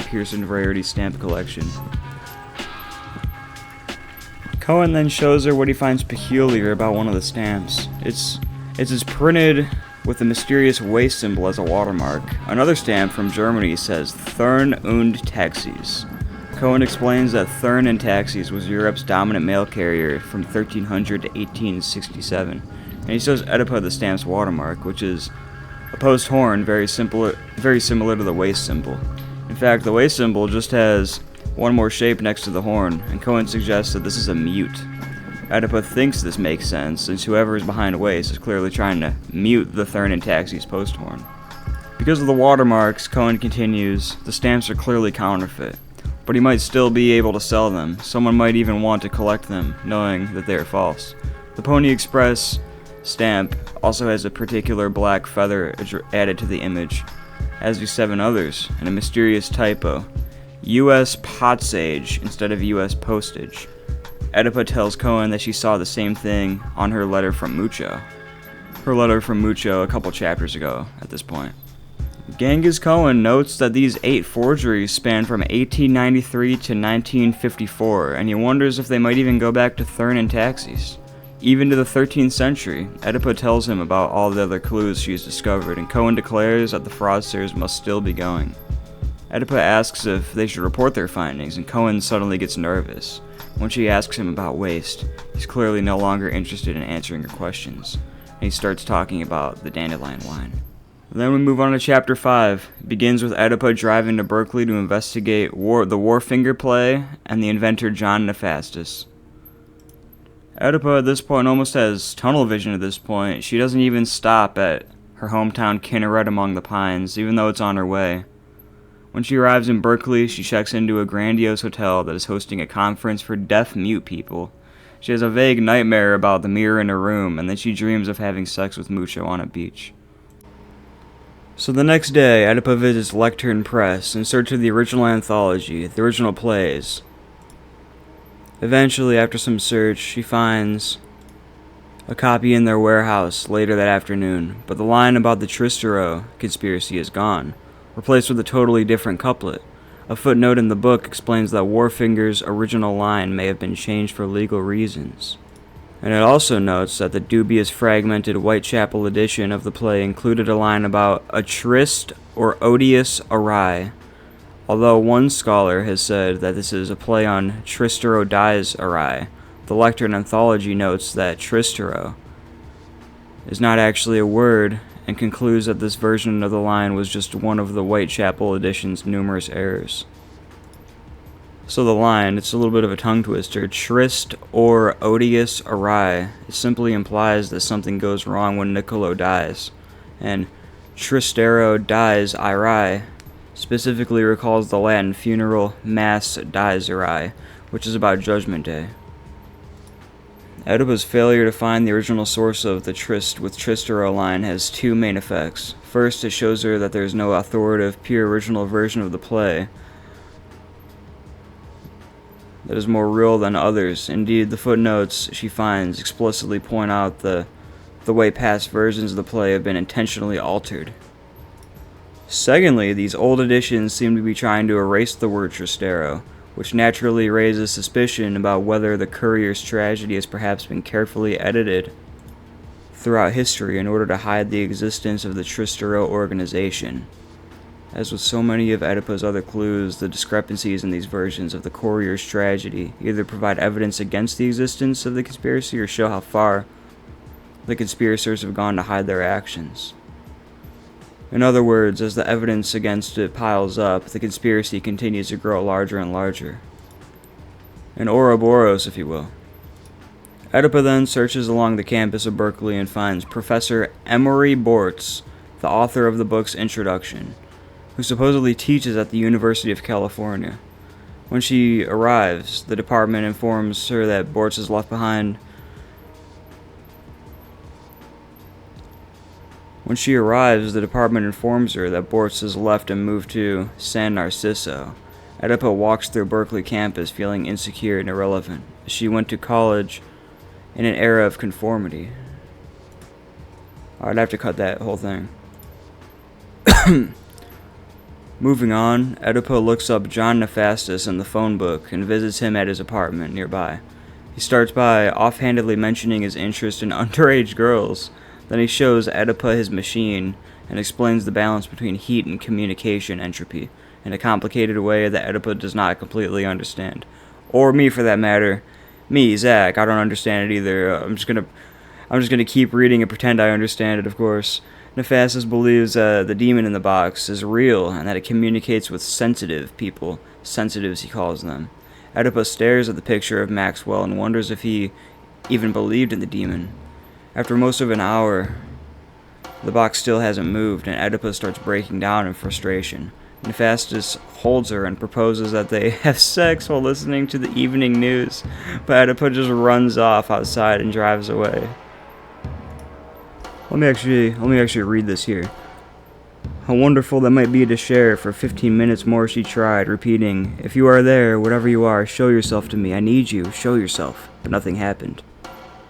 Pearson Rarity stamp collection. Cohen then shows her what he finds peculiar about one of the stamps. It's printed with the mysterious waist symbol as a watermark. Another stamp from Germany says Thurn und Taxis. Cohen explains that Thurn and Taxis was Europe's dominant mail carrier from 1300 to 1867, and he shows Oedipa the stamp's watermark, which is a post horn very similar to the waist symbol. In fact, the waist symbol just has one more shape next to the horn, and Cohen suggests that this is a mute. Oedipa thinks this makes sense, since whoever is behind waist is clearly trying to mute the Thurn and Taxis post horn. Because of the watermarks, Cohen continues, the stamps are clearly counterfeit, but he might still be able to sell them. Someone might even want to collect them, knowing that they are false. The Pony Express stamp also has a particular black feather added to the image, as do 7 others, and a mysterious typo. U.S. Potsage instead of U.S. postage. Oedipa tells Cohen that she saw the same thing on her letter from Mucho. Her letter from Mucho a couple chapters ago at this point. Genghis Cohen notes that these 8 forgeries span from 1893 to 1954, and he wonders if they might even go back to Thurn and Taxis. Even to the 13th century, Oedipa tells him about all the other clues she has discovered, and Cohen declares that the fraudsters must still be going. Oedipa asks if they should report their findings, and Cohen suddenly gets nervous. When she asks him about waste, he's clearly no longer interested in answering her questions, and he starts talking about the dandelion wine. Then we move on to Chapter 5. It begins with Oedipa driving to Berkeley to investigate the Warfinger play and the inventor John Nefastus. Oedipa at this point almost has tunnel vision at this point. She doesn't even stop at her hometown Kinneret among the pines, even though it's on her way. When she arrives in Berkeley, she checks into a grandiose hotel that is hosting a conference for deaf-mute people. She has a vague nightmare about the mirror in her room, and then she dreams of having sex with Mucho on a beach. So the next day, Oedipa visits Lectern Press in search of the original anthology, the original plays. Eventually, after some search, she finds a copy in their warehouse later that afternoon, but the line about the Tristero conspiracy is gone, replaced with a totally different couplet. A footnote in the book explains that Warfinger's original line may have been changed for legal reasons. And it also notes that the dubious fragmented Whitechapel edition of the play included a line about a tryst or odious awry, although one scholar has said that this is a play on Tristero dies awry. The Lectern anthology notes that Tristero is not actually a word, and concludes that this version of the line was just one of the Whitechapel edition's numerous errors. So the line, it's a little bit of a tongue twister, tryst or odious awry, it simply implies that something goes wrong when Niccolo dies, and Tristero dies awry specifically recalls the Latin funeral Mass dies awry, which is about Judgment Day. Oedipa's failure to find the original source of the tryst with Tristero line has two main effects. First, it shows her that there is no authoritative, pure original version of the play that is more real than others. Indeed, the footnotes she finds explicitly point out the way past versions of the play have been intentionally altered. Secondly, these old editions seem to be trying to erase the word Tristero, which naturally raises suspicion about whether the Courier's tragedy has perhaps been carefully edited throughout history in order to hide the existence of the Tristero organization. As with so many of Oedipa's other clues, the discrepancies in these versions of the Courier's tragedy either provide evidence against the existence of the conspiracy or show how far the conspirators have gone to hide their actions. In other words, as the evidence against it piles up, the conspiracy continues to grow larger and larger. An Ouroboros, if you will. Oedipa then searches along the campus of Berkeley and finds Professor Emory Bortz, the author of the book's introduction, who supposedly teaches at the University of California. When she arrives, the department informs her that Bortz has left behind. When she arrives, the department informs her that Bortz has left and moved to San Narciso. Oedipa walks through Berkeley campus feeling insecure and irrelevant. She went to college in an era of conformity. I'd have to cut that whole thing. Moving on, Oedipa looks up John Nephastus in the phone book and visits him at his apartment nearby. He starts by offhandedly mentioning his interest in underage girls. Then he shows Oedipa his machine and explains the balance between heat and communication entropy in a complicated way that Oedipa does not completely understand. Or me, for that matter. Me, Zach, I don't understand it either. I'm just gonna keep reading and pretend I understand it, of course. Nephastus believes the demon in the box is real and that it communicates with sensitive people. Sensitives, he calls them. Oedipa stares at the picture of Maxwell and wonders if he even believed in the demon. After most of an hour, the box still hasn't moved, and Oedipa starts breaking down in frustration. Nephastus holds her and proposes that they have sex while listening to the evening news, but Oedipa just runs off outside and drives away. Let me actually read this here. How wonderful that might be to share. For 15 minutes more she tried, repeating, "If you are there, whatever you are, show yourself to me. I need you. Show yourself." But nothing happened.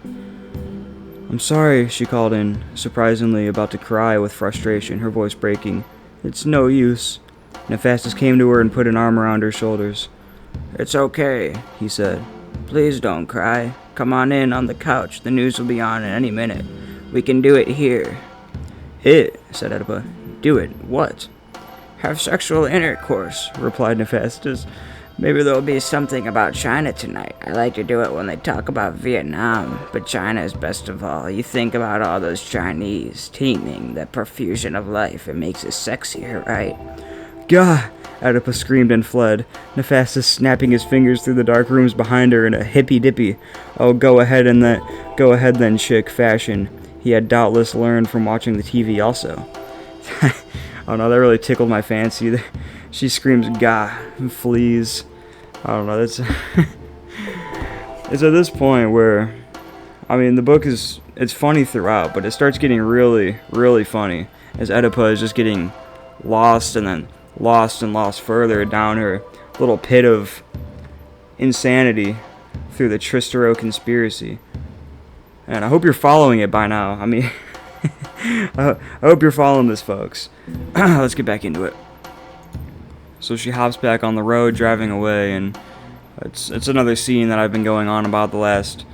"I'm sorry," she called in, surprisingly about to cry with frustration, her voice breaking. "It's no use." Nephastus came to her and put an arm around her shoulders. "It's okay," he said. "Please don't cry. Come on in on the couch. The news will be on in any minute. We can do it here." "It," said Oedipa. "Do it? What?" "Have sexual intercourse," replied Nephastus. "Maybe there'll be something about China tonight. I like to do it when they talk about Vietnam, but China is best of all. You think about all those Chinese teeming, that profusion of life, it makes it sexier, right?" "Gah!" Oedipa screamed and fled, Nephastus snapping his fingers through the dark rooms behind her in a hippy-dippy, "Oh, go ahead then, chick" fashion he had doubtless learned from watching the TV also. Oh no, that really tickled my fancy. She screams "Gah!" and flees. I don't know. It's it's at this point where, I mean, the book it's funny throughout, but it starts getting really, really funny as Oedipa is just getting lost and then lost and lost further down her little pit of insanity through the Tristero conspiracy. And I hope you're following it by now. I mean, I hope you're following this, folks. Let's get back into it. So she hops back on the road, driving away, and it's another scene that I've been going on about the last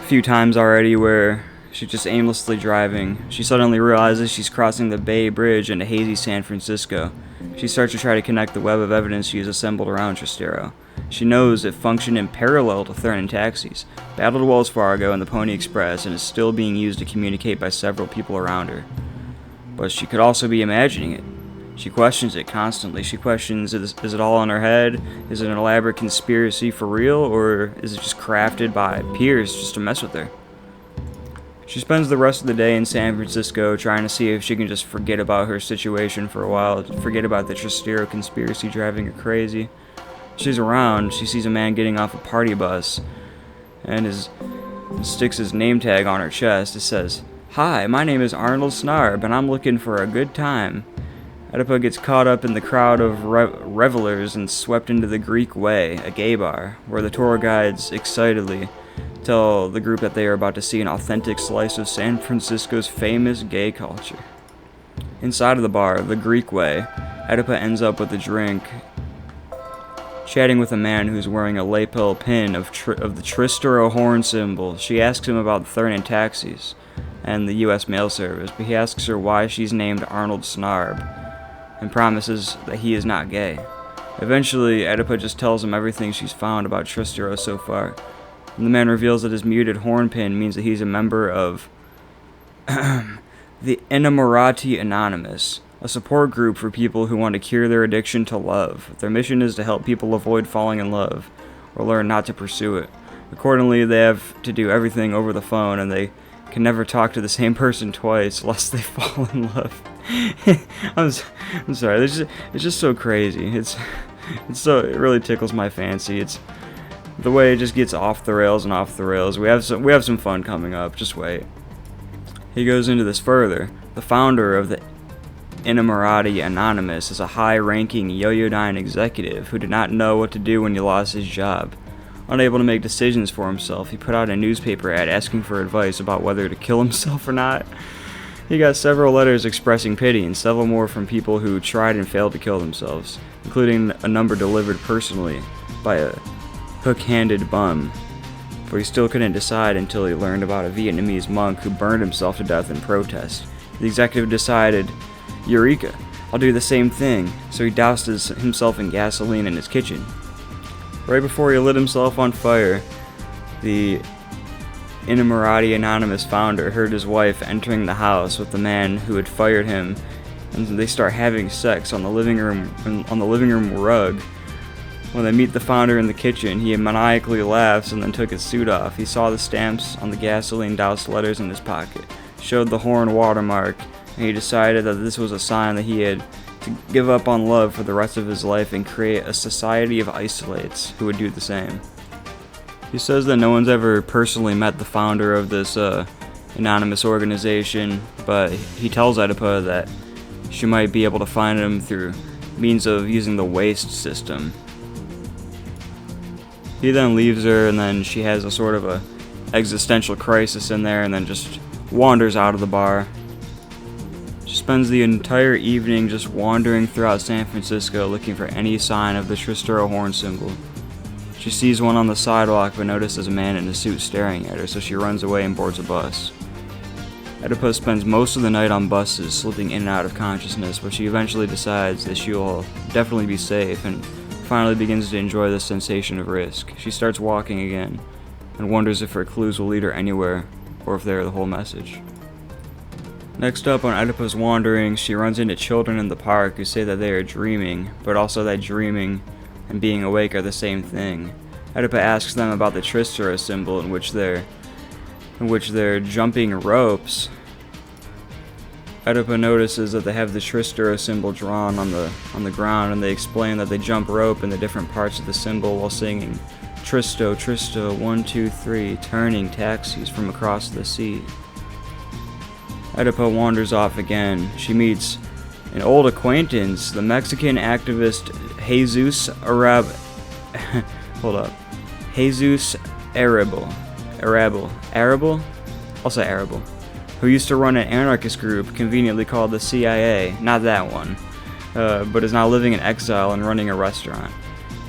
few times already, where she's just aimlessly driving. She suddenly realizes she's crossing the Bay Bridge into hazy San Francisco. She starts to try to connect the web of evidence she has assembled around Tristero. She knows it functioned in parallel to Thurn and taxis, battled Wells Fargo and the Pony Express, and is still being used to communicate by several people around her. But she could also be imagining it. She questions it constantly. She questions, is it all in her head? Is it an elaborate conspiracy for real? Or is it just crafted by peers just to mess with her? She spends the rest of the day in San Francisco trying to see if she can just forget about her situation for a while, forget about the Tristero conspiracy driving her crazy. She's around, she sees a man getting off a party bus, and sticks his name tag on her chest. It says, "Hi, my name is Arnold Snarb, and I'm looking for a good time." Oedipa gets caught up in the crowd of revelers and swept into the Greek Way, a gay bar, where the tour guides excitedly tell the group that they are about to see an authentic slice of San Francisco's famous gay culture. Inside of the bar, the Greek Way, Oedipa ends up with a drink, chatting with a man who's wearing a lapel pin of the Tristero horn symbol. She asks him about Thurn and taxis and the U.S. mail service, but he asks her why she's named Arnold Snarb, and promises that he is not gay. Eventually, Oedipa just tells him everything she's found about Tristero so far, and the man reveals that his muted horn pin means that he's a member of the Innamorati Anonymous, a support group for people who want to cure their addiction to love. Their mission is to help people avoid falling in love, or learn not to pursue it. Accordingly, they have to do everything over the phone, and they can never talk to the same person twice lest they fall in love. I'm sorry, it's just so crazy. It really tickles my fancy. It's the way it just gets off the rails and off the rails. We have some fun coming up. Just wait. He goes into this further. The founder of the Innamorati Anonymous is a high-ranking Yoyodyne executive who did not know what to do when he lost his job. Unable to make decisions for himself, he put out a newspaper ad asking for advice about whether to kill himself or not. He got several letters expressing pity and several more from people who tried and failed to kill themselves, including a number delivered personally by a hook-handed bum. But he still couldn't decide until he learned about a Vietnamese monk who burned himself to death in protest. The executive decided, "Eureka, I'll do the same thing," so he doused himself in gasoline in his kitchen. Right before he lit himself on fire, the Innamorati Anonymous founder heard his wife entering the house with the man who had fired him, and they start having sex on the living room rug. When they meet the founder in the kitchen, he maniacally laughs and then took his suit off. He saw the stamps on the gasoline-doused letters in his pocket, showed the horn watermark, and he decided that this was a sign that he had to give up on love for the rest of his life and create a society of isolates who would do the same. He says that no one's ever personally met the founder of this anonymous organization, but he tells Oedipa that she might be able to find him through means of using the waste system. He then leaves her, and then she has a sort of a existential crisis in there, and then just wanders out of the bar. She spends the entire evening just wandering throughout San Francisco looking for any sign of the Tristero horn symbol. She sees one on the sidewalk but notices a man in a suit staring at her, so she runs away and boards a bus. Oedipa spends most of the night on buses, slipping in and out of consciousness, but she eventually decides that she will definitely be safe and finally begins to enjoy the sensation of risk. She starts walking again and wonders if her clues will lead her anywhere or if they're the whole message. Next up on Oedipa's wanderings, she runs into children in the park who say that they are dreaming, but also that dreaming and being awake are the same thing. Oedipa asks them about the Tristero symbol in which they're jumping ropes Oedipa notices that they have the Tristero symbol drawn on the ground, and they explain that they jump rope in the different parts of the symbol while singing Tristo, Tristo, 1, 2, 3, turning taxis from across the sea. Oedipa wanders off again. She meets an old acquaintance, the Mexican activist Jesus Jesus Arable? I'll say Arable. Who used to run an anarchist group conveniently called the CIA, not that one, but is now living in exile and running a restaurant.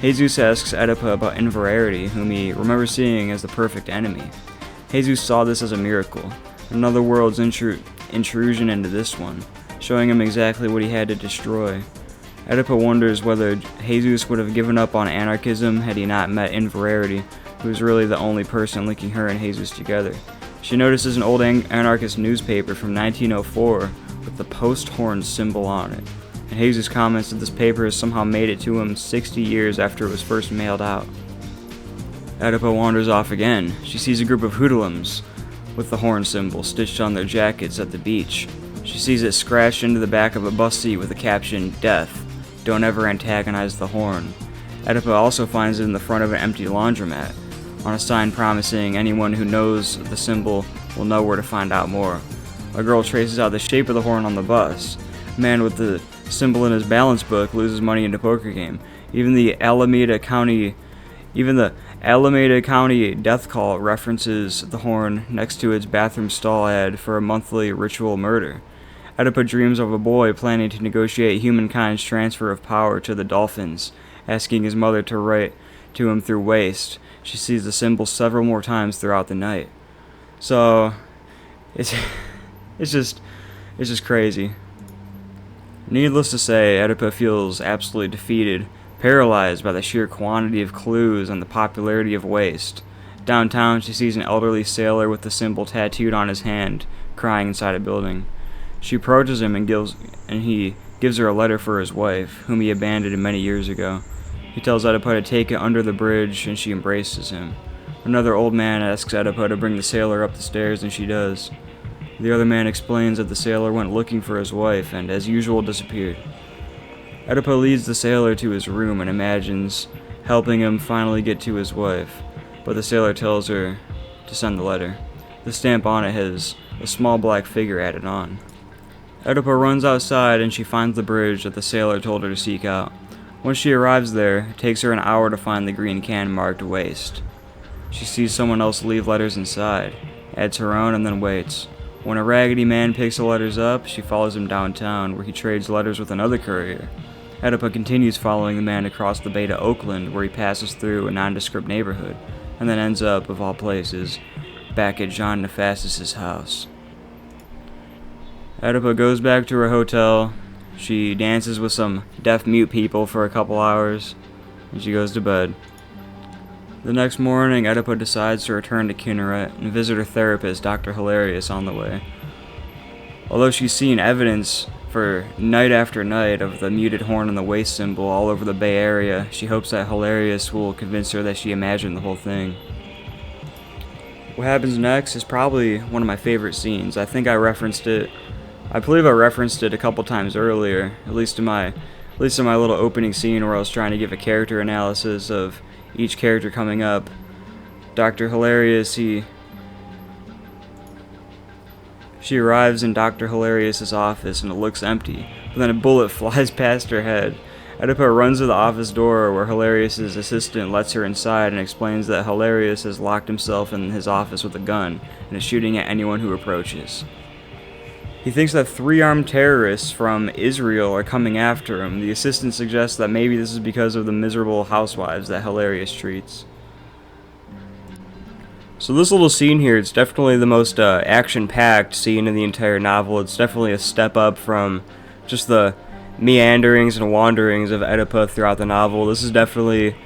Jesus asks Oedipa about Inverarity, whom he remembers seeing as the perfect enemy. Jesus saw this as a miracle, another world's intrusion into this one, showing him exactly what he had to destroy. Oedipa wonders whether Jesus would have given up on anarchism had he not met Inverarity, who is really the only person linking her and Jesus together. She notices an old anarchist newspaper from 1904 with the post-horn symbol on it, and Jesus comments that this paper has somehow made it to him 60 years after it was first mailed out. Oedipa wanders off again. She sees a group of hoodlums with the horn symbol stitched on their jackets at the beach. She sees it scratched into the back of a bus seat with the caption, "Death, don't ever antagonize the horn." Oedipa also finds it in the front of an empty laundromat, on a sign promising anyone who knows the symbol will know where to find out more. A girl traces out the shape of the horn on the bus. A man with the symbol in his balance book loses money in a poker game. Even the Alameda County death call references the horn next to its bathroom stall ad for a monthly ritual murder. Oedipa dreams of a boy planning to negotiate humankind's transfer of power to the dolphins, asking his mother to write to him through waste. She sees the symbol several more times throughout the night. So, it's just crazy. Needless to say, Oedipa feels absolutely defeated, paralyzed by the sheer quantity of clues and the popularity of waste. Downtown, she sees an elderly sailor with the symbol tattooed on his hand, crying inside a building. She approaches him and he gives her a letter for his wife, whom he abandoned many years ago. He tells Oedipa to take it under the bridge, and she embraces him. Another old man asks Oedipa to bring the sailor up the stairs, and she does. The other man explains that the sailor went looking for his wife, and as usual disappeared. Oedipa leads the sailor to his room and imagines helping him finally get to his wife, but the sailor tells her to send the letter. The stamp on it has a small black figure added on. Oedipa runs outside, and she finds the bridge that the sailor told her to seek out. Once she arrives there, it takes her an hour to find the green can marked waste. She sees someone else leave letters inside, adds her own, and then waits. When a raggedy man picks the letters up, she follows him downtown, where he trades letters with another courier. Oedipa continues following the man across the bay to Oakland, where he passes through a nondescript neighborhood, and then ends up, of all places, back at John Nefasis's house. Oedipa goes back to her hotel. She dances with some deaf-mute people for a couple hours, and she goes to bed. The next morning, Oedipa decides to return to Kinneret and visit her therapist, Dr. Hilarious, on the way. Although she's seen evidence for night after night of the muted horn and the waist symbol all over the Bay Area, she hopes that Hilarious will convince her that she imagined the whole thing. What happens next is probably one of my favorite scenes. I believe I referenced it a couple times earlier, at least in my little opening scene where I was trying to give a character analysis of each character coming up. Dr. Hilarious, she arrives in Dr. Hilarious's office and it looks empty, but then a bullet flies past her head. Oedipa runs to the office door where Hilarious's assistant lets her inside and explains that Hilarious has locked himself in his office with a gun and is shooting at anyone who approaches. He thinks that 3 armed terrorists from Israel are coming after him. The assistant suggests that maybe this is because of the miserable housewives that Hilarious treats. So this little scene here, it's definitely the most action-packed scene in the entire novel. It's definitely a step up from just the meanderings and wanderings of Oedipa throughout the novel. This is definitely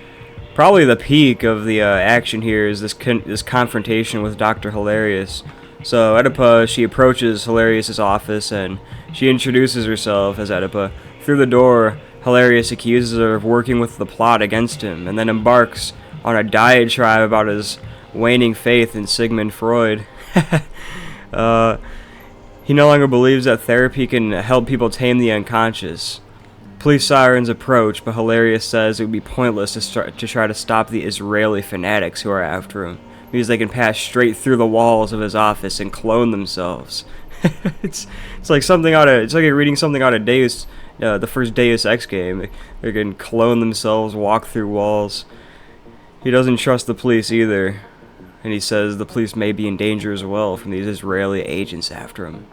probably the peak of the action here, is this confrontation with Dr. Hilarious. So Oedipa, she approaches Hilarious's office and she introduces herself as Oedipa. Through the door, Hilarious accuses her of working with the plot against him and then embarks on a diatribe about his waning faith in Sigmund Freud. He no longer believes that therapy can help people tame the unconscious. Police sirens approach, but Hilarious says it would be pointless to try to stop the Israeli fanatics who are after him, because they can pass straight through the walls of his office and clone themselves. it's like reading something out of the first Deus Ex game. They can clone themselves, walk through walls. He doesn't trust the police either, and he says the police may be in danger as well from these Israeli agents after him.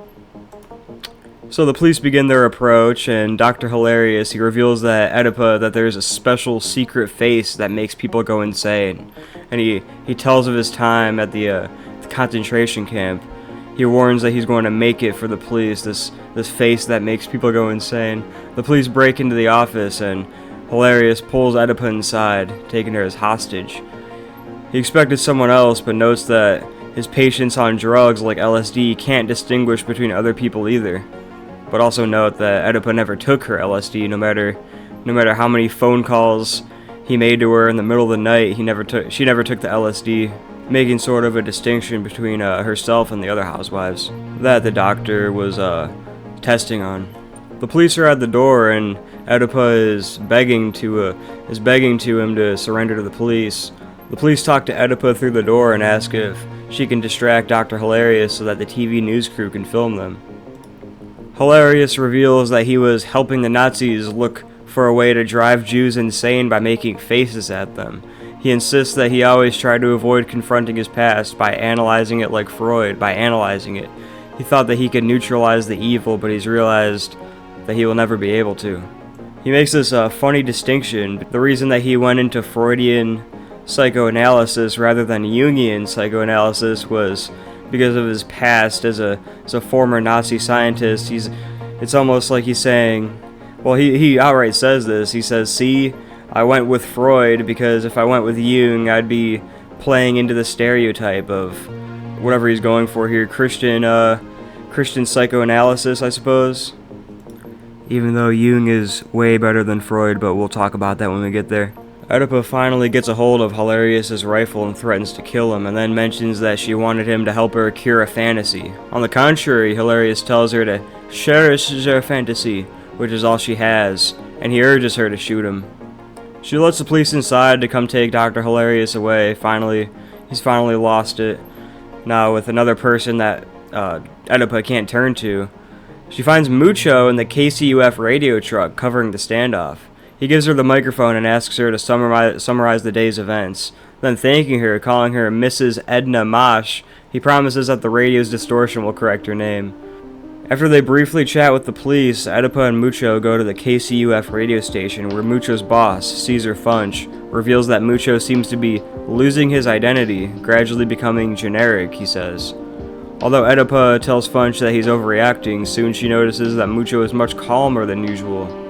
So the police begin their approach, and Dr. Hilarious, he reveals that there's a special secret face that makes people go insane. And he tells of his time at the concentration camp. He warns that he's going to make it for the police, this face that makes people go insane. The police break into the office, and Hilarious pulls Oedipa inside, taking her as hostage. He expected someone else, but notes that his patients on drugs like LSD can't distinguish between other people either. But also note that Oedipa never took her LSD, no matter how many phone calls he made to her in the middle of the night. She never took the LSD, making sort of a distinction between herself and the other housewives that the doctor was testing on. The police are at the door, and Oedipa is begging to him to surrender to the police. The police talk to Oedipa through the door and ask if she can distract Dr. Hilarious so that the TV news crew can film them. Hilarious reveals that he was helping the Nazis look for a way to drive Jews insane by making faces at them. He insists that he always tried to avoid confronting his past by analyzing it like Freud, by analyzing it. He thought that he could neutralize the evil, but he's realized that he will never be able to. He makes this funny distinction. The reason that he went into Freudian psychoanalysis rather than Jungian psychoanalysis was because of his past as a former Nazi scientist. It's almost like he's saying, well, he outright says this. He says, see, I went with Freud because if I went with Jung, I'd be playing into the stereotype of whatever he's going for here, Christian psychoanalysis, I suppose. Even though Jung is way better than Freud, but we'll talk about that when we get there. Oedipa finally gets a hold of Hilarious's rifle and threatens to kill him, and then mentions that she wanted him to help her cure a fantasy. On the contrary, Hilarious tells her to cherish her fantasy, which is all she has, and he urges her to shoot him. She lets the police inside to come take Dr. Hilarious away. He's finally lost it. Now with another person that Oedipa can't turn to. She finds Mucho in the KCUF radio truck covering the standoff. He gives her the microphone and asks her to summarize the day's events. Then thanking her, calling her Mrs. Edna Mosh, he promises that the radio's distortion will correct her name. After they briefly chat with the police, Oedipa and Mucho go to the KCUF radio station where Mucho's boss, Caesar Funch, reveals that Mucho seems to be losing his identity, gradually becoming generic, he says. Although Oedipa tells Funch that he's overreacting, soon she notices that Mucho is much calmer than usual.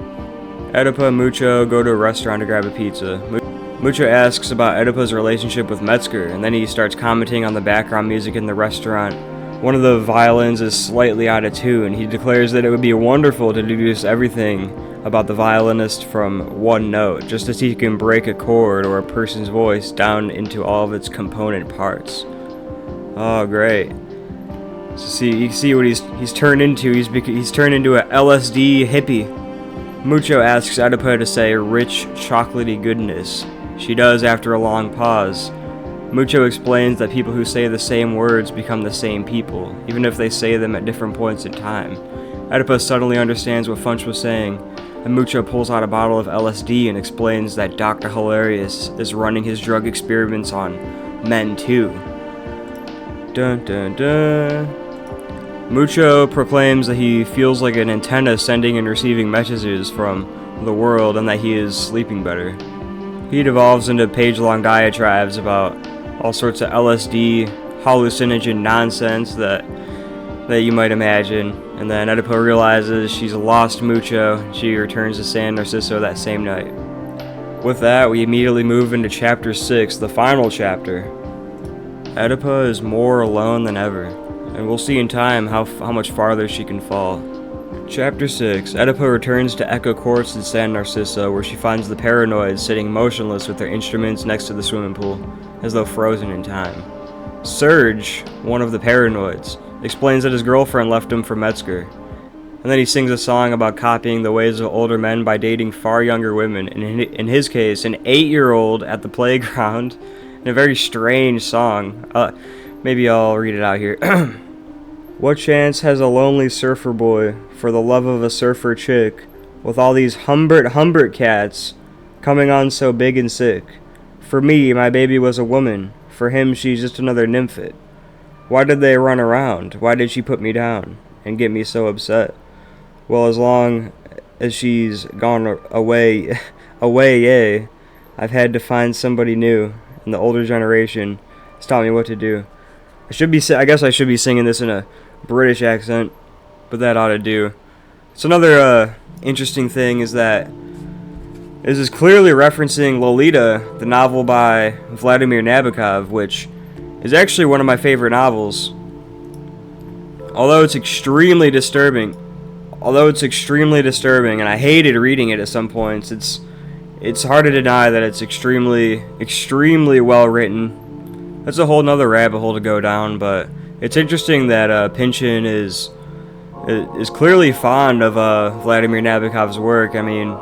Oedipa and Mucho go to a restaurant to grab a pizza. Mucho asks about Oedipa's relationship with Metzger, and then he starts commenting on the background music in the restaurant. One of the violins is slightly out of tune. He declares that it would be wonderful to deduce everything about the violinist from one note, just as he can break a chord or a person's voice down into all of its component parts. Oh, great. So you see what he's turned into. He's turned into a LSD hippie. Mucho asks Oedipa to say rich, chocolatey goodness. She does after a long pause. Mucho explains that people who say the same words become the same people, even if they say them at different points in time. Oedipa suddenly understands what Funch was saying, and Mucho pulls out a bottle of LSD and explains that Dr. Hilarious is running his drug experiments on men too. Dun dun dun. Mucho proclaims that he feels like an antenna sending and receiving messages from the world and that he is sleeping better. He devolves into page-long diatribes about all sorts of LSD, hallucinogen nonsense that you might imagine, and then Oedipa realizes she's lost Mucho. She returns to San Narciso that same night. With that, we immediately move into Chapter 6, the final chapter. Oedipa is more alone than ever, and we'll see in time how much farther she can fall. Chapter 6. Oedipa returns to Echo Quartz in San Narciso, where she finds the paranoids sitting motionless with their instruments next to the swimming pool, as though frozen in time. Serge, one of the paranoids, explains that his girlfriend left him for Metzger. And then he sings a song about copying the ways of older men by dating far younger women, and in his case, an 8-year-old at the playground, in a very strange song. Maybe I'll read it out here. What chance has a lonely surfer boy for the love of a surfer chick, with all these Humbert cats coming on so big and sick? For me, my baby was a woman. For him, she's just another nymphet. Why did they run around? Why did she put me down and get me so upset? Well, as long as she's gone away, yay, I've had to find somebody new, and the older generation has taught me what to do. I guess I should be singing this in a British accent, but that ought to do. So another interesting thing is that this is clearly referencing Lolita, the novel by Vladimir Nabokov, which is actually one of my favorite novels. Although it's extremely disturbing, and I hated reading it at some points, it's hard to deny that it's extremely well written. That's a whole nother rabbit hole to go down, but it's interesting that Pynchon is clearly fond of Vladimir Nabokov's work. I mean,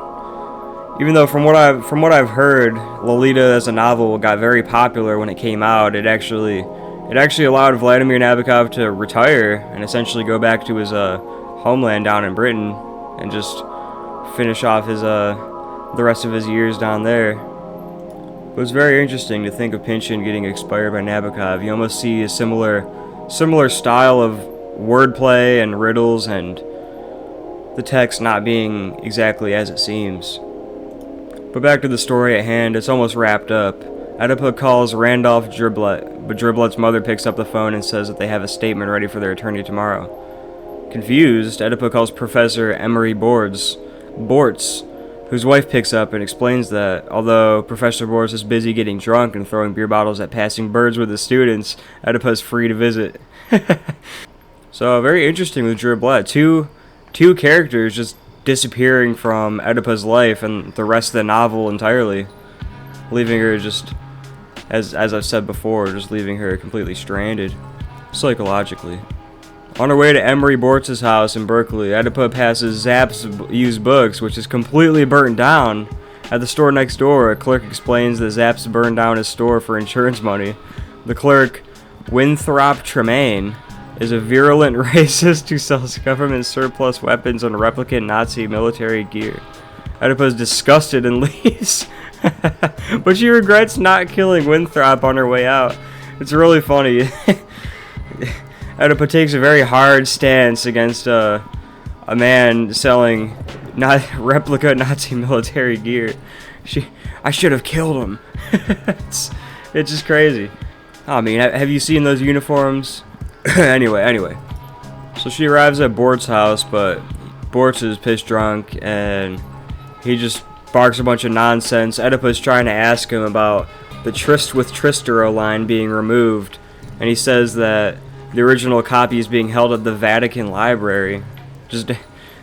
even though from what I've heard, Lolita as a novel got very popular when it came out, it actually allowed Vladimir Nabokov to retire and essentially go back to his homeland down in Britain and just finish off his the rest of his years down there. It was very interesting to think of Pynchon getting inspired by Nabokov. You almost see a similar style of wordplay and riddles, and the text not being exactly as it seems. But back to the story at hand, it's almost wrapped up. Oedipa calls Randolph Driblet, but Driblet's mother picks up the phone and says that they have a statement ready for their attorney tomorrow. Confused, Oedipa calls Professor Emery Bortz, whose wife picks up and explains that, although Professor Bortz is busy getting drunk and throwing beer bottles at passing birds with his students, Oedipa is free to visit. So, very interesting with Driblet. Two characters just disappearing from Oedipa's life and the rest of the novel entirely, leaving her just, as I've said before, just leaving her completely stranded, psychologically. On her way to Emery Bortz's house in Berkeley, Oedipa passes Zapp's used books, which is completely burnt down. At the store next door, a clerk explains that Zapp's burned down his store for insurance money. The clerk, Winthrop Tremaine, is a virulent racist who sells government surplus weapons and replicant Nazi military gear. Oedipa is disgusted and leaves, but she regrets not killing Winthrop on her way out. It's really funny. Oedipa takes a very hard stance against a man selling replica Nazi military gear. I should have killed him. It's just crazy. I mean, have you seen those uniforms? Anyway. So she arrives at Bortz's house, but Bortz is pissed drunk, and he just barks a bunch of nonsense. Oedipa's trying to ask him about the Tryst with Tristero line being removed, and he says that the original copy is being held at the Vatican Library.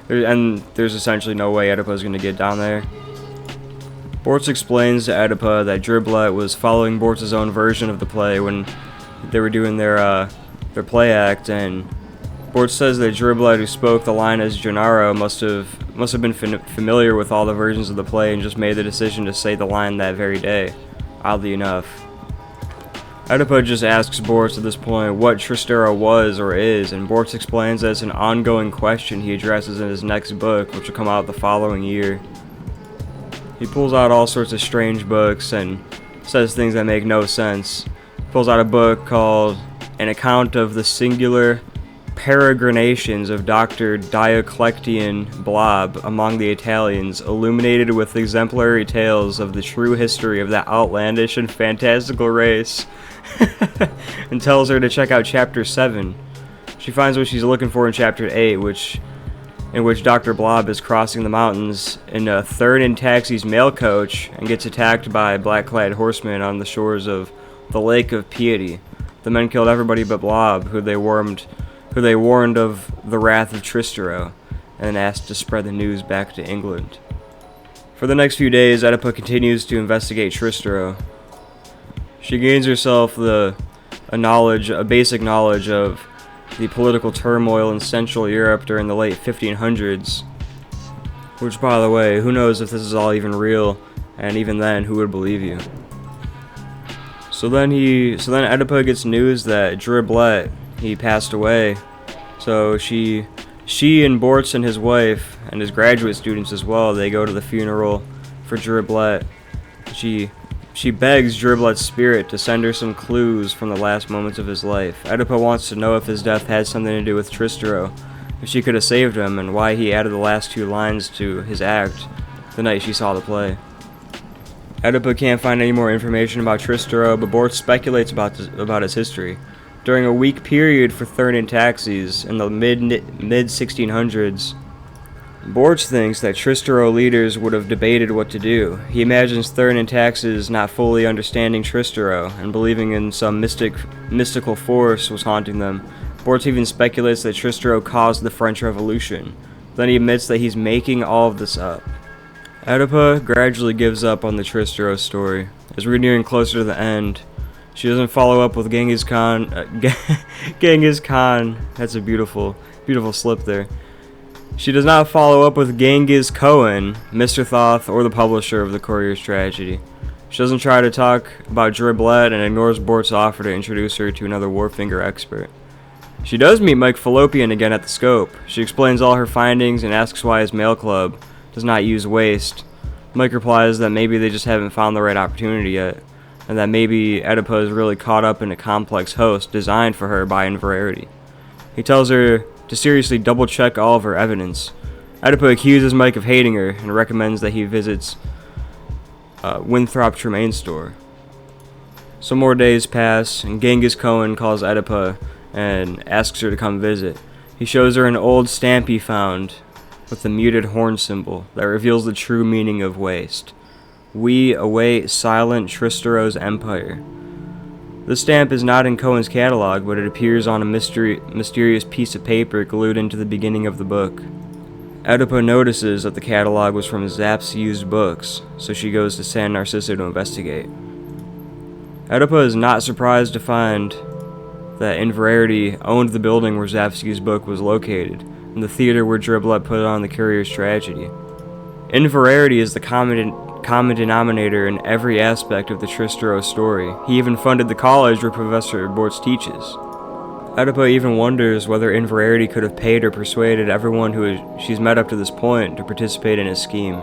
And there's essentially no way Oedipa's going to get down there. Bortz explains to Oedipa that Driblet was following Bortz's own version of the play when they were doing their play act, and Bortz says that Driblet, who spoke the line as Gennaro, must have been familiar with all the versions of the play and just made the decision to say the line that very day, oddly enough. Oedipa just asks Bortz at this point what Tristero was or is, and Bortz explains that it's an ongoing question he addresses in his next book, which will come out the following year. He pulls out all sorts of strange books and says things that make no sense. He pulls out a book called An Account of the Singular Peregrinations of Dr. Diocletian Blob among the Italians, illuminated with exemplary tales of the true history of that outlandish and fantastical race, and tells her to check out Chapter 7. She finds what she's looking for in Chapter 8, in which Dr. Blob is crossing the mountains in a third and taxi's mail coach and gets attacked by black-clad horsemen on the shores of the Lake of Piety. The men killed everybody but Blob, who they warned of the wrath of Tristero, and asked to spread the news back to England. For the next few days, Oedipa continues to investigate Tristero. She gains herself a basic knowledge of the political turmoil in Central Europe during the late 1500s. Which, by the way, who knows if this is all even real, and even then, who would believe you? So then Oedipa gets news that Driblet, he passed away. So she and Bortz and his wife, and his graduate students as well, they go to the funeral for Driblet. She begs Driblet's spirit to send her some clues from the last moments of his life. Oedipa wants to know if his death had something to do with Tristero, if she could have saved him, and why he added the last 2 lines to his act the night she saw the play. Oedipa can't find any more information about Tristero, but Bortz speculates about his history. During a weak period for Thurn and taxis in the mid-1600s, Bortz thinks that Tristero leaders would have debated what to do. He imagines Thurn and taxis not fully understanding Tristero and believing in some mystical force was haunting them. Bortz even speculates that Tristero caused the French Revolution. Then he admits that he's making all of this up. Oedipa gradually gives up on the Tristero story. As we're nearing closer to the end, she doesn't follow up with Genghis Khan. Genghis Khan. That's a beautiful slip there. She does not follow up with Genghis Cohen, Mr. Thoth, or the publisher of The Courier's Tragedy. She doesn't try to talk about Driblet and ignores Bortz's offer to introduce her to another Warfinger expert. She does meet Mike Fallopian again at the Scope. She explains all her findings and asks why his mail club does not use waste. Mike replies that maybe they just haven't found the right opportunity yet, and that maybe Oedipa is really caught up in a complex host designed for her by Inverarity. He tells her to seriously double-check all of her evidence. Oedipa accuses Mike of hating her and recommends that he visits Winthrop Tremaine's store. Some more days pass, and Genghis Cohen calls Oedipa and asks her to come visit. He shows her an old stamp he found with the muted horn symbol that reveals the true meaning of waste. We await silent Tristero's empire. The stamp is not in Cohen's catalog, but it appears on a mysterious piece of paper glued into the beginning of the book. Oedipa notices that the catalog was from Zapp's used books, so she goes to San Narciso to investigate. Oedipa is not surprised to find that Inverarity owned the building where Zapp's used book was located, and the theater where Driblet put on The Courier's Tragedy. Inverarity is the common denominator in every aspect of the Tristero story. He even funded the college where Professor Bortz teaches. Oedipa even wonders whether Inverarity could have paid or persuaded everyone who she's met up to this point to participate in his scheme.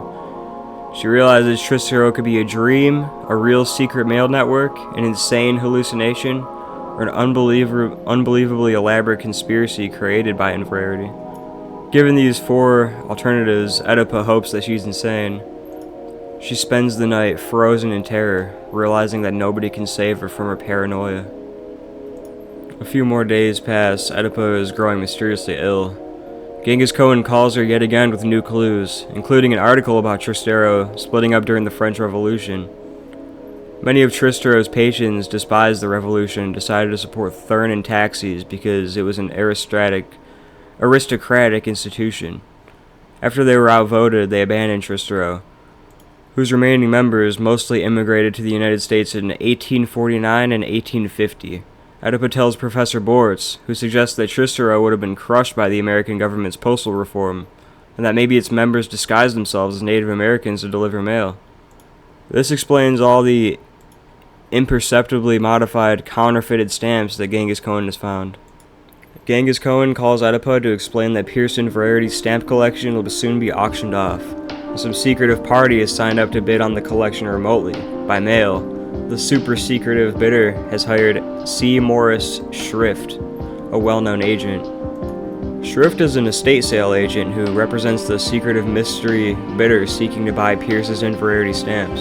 She realizes Tristero could be a dream, a real secret mail network, an insane hallucination, or an unbelievably elaborate conspiracy created by Inverarity. Given these 4 alternatives, Oedipa hopes that she's insane. She spends the night frozen in terror, realizing that nobody can save her from her paranoia. A few more days pass. Oedipa is growing mysteriously ill. Genghis Cohen calls her yet again with new clues, including an article about Tristero splitting up during the French Revolution. Many of Tristero's patrons despised the revolution and decided to support Thurn and taxis because it was an aristocratic institution. After they were outvoted, they abandoned Tristero, whose remaining members mostly immigrated to the United States in 1849 and 1850. Oedipa tells Professor Bortz, who suggests that Tristero would have been crushed by the American government's postal reform, and that maybe its members disguised themselves as Native Americans to deliver mail. This explains all the imperceptibly modified, counterfeited stamps that Genghis Cohen has found. Genghis Cohen calls Oedipa to explain that Pierce Inverarity's stamp collection will soon be auctioned off. Some secretive party has signed up to bid on the collection remotely, by mail. The super-secretive bidder has hired C. Morris Schrift, a well-known agent. Schrift is an estate sale agent who represents the secretive mystery bidder seeking to buy Pierce's Inverarity stamps.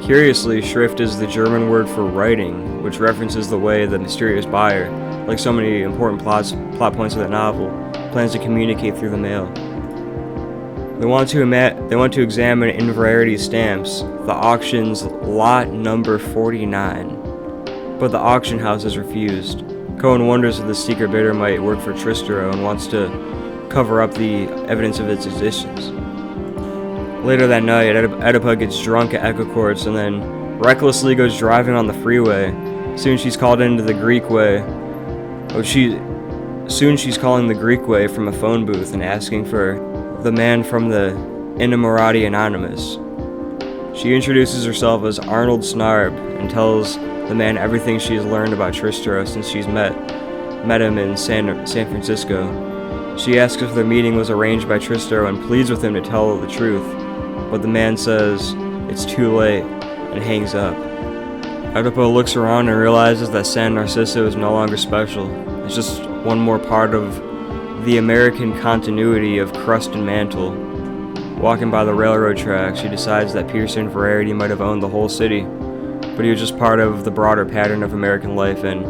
Curiously, Schrift is the German word for writing, which references the way the mysterious buyer, like so many important plot points of the novel, plans to communicate through the mail. They want to examine Inverarity's stamps, the auction's lot number 49, but the auction house has refused. Cohen wonders if the secret bidder might work for Tristero and wants to cover up the evidence of its existence. Later that night, Oedipa gets drunk at Echo Courts and then recklessly goes driving on the freeway. Soon she's called into the Greek Way. Soon she's calling the Greek way from a phone booth and asking for the man from the Inamorati Anonymous. She introduces herself as Arnold Snarb and tells the man everything she has learned about Tristero since she's met him in San Francisco. She asks if their meeting was arranged by Tristero and pleads with him to tell the truth, but the man says it's too late and hangs up. Oedipa looks around and realizes that San Narciso is no longer special. It's just one more part of the American continuity of crust and mantle. Walking by the railroad tracks, she decides that Pearson Verarity might have owned the whole city, but he was just part of the broader pattern of American life and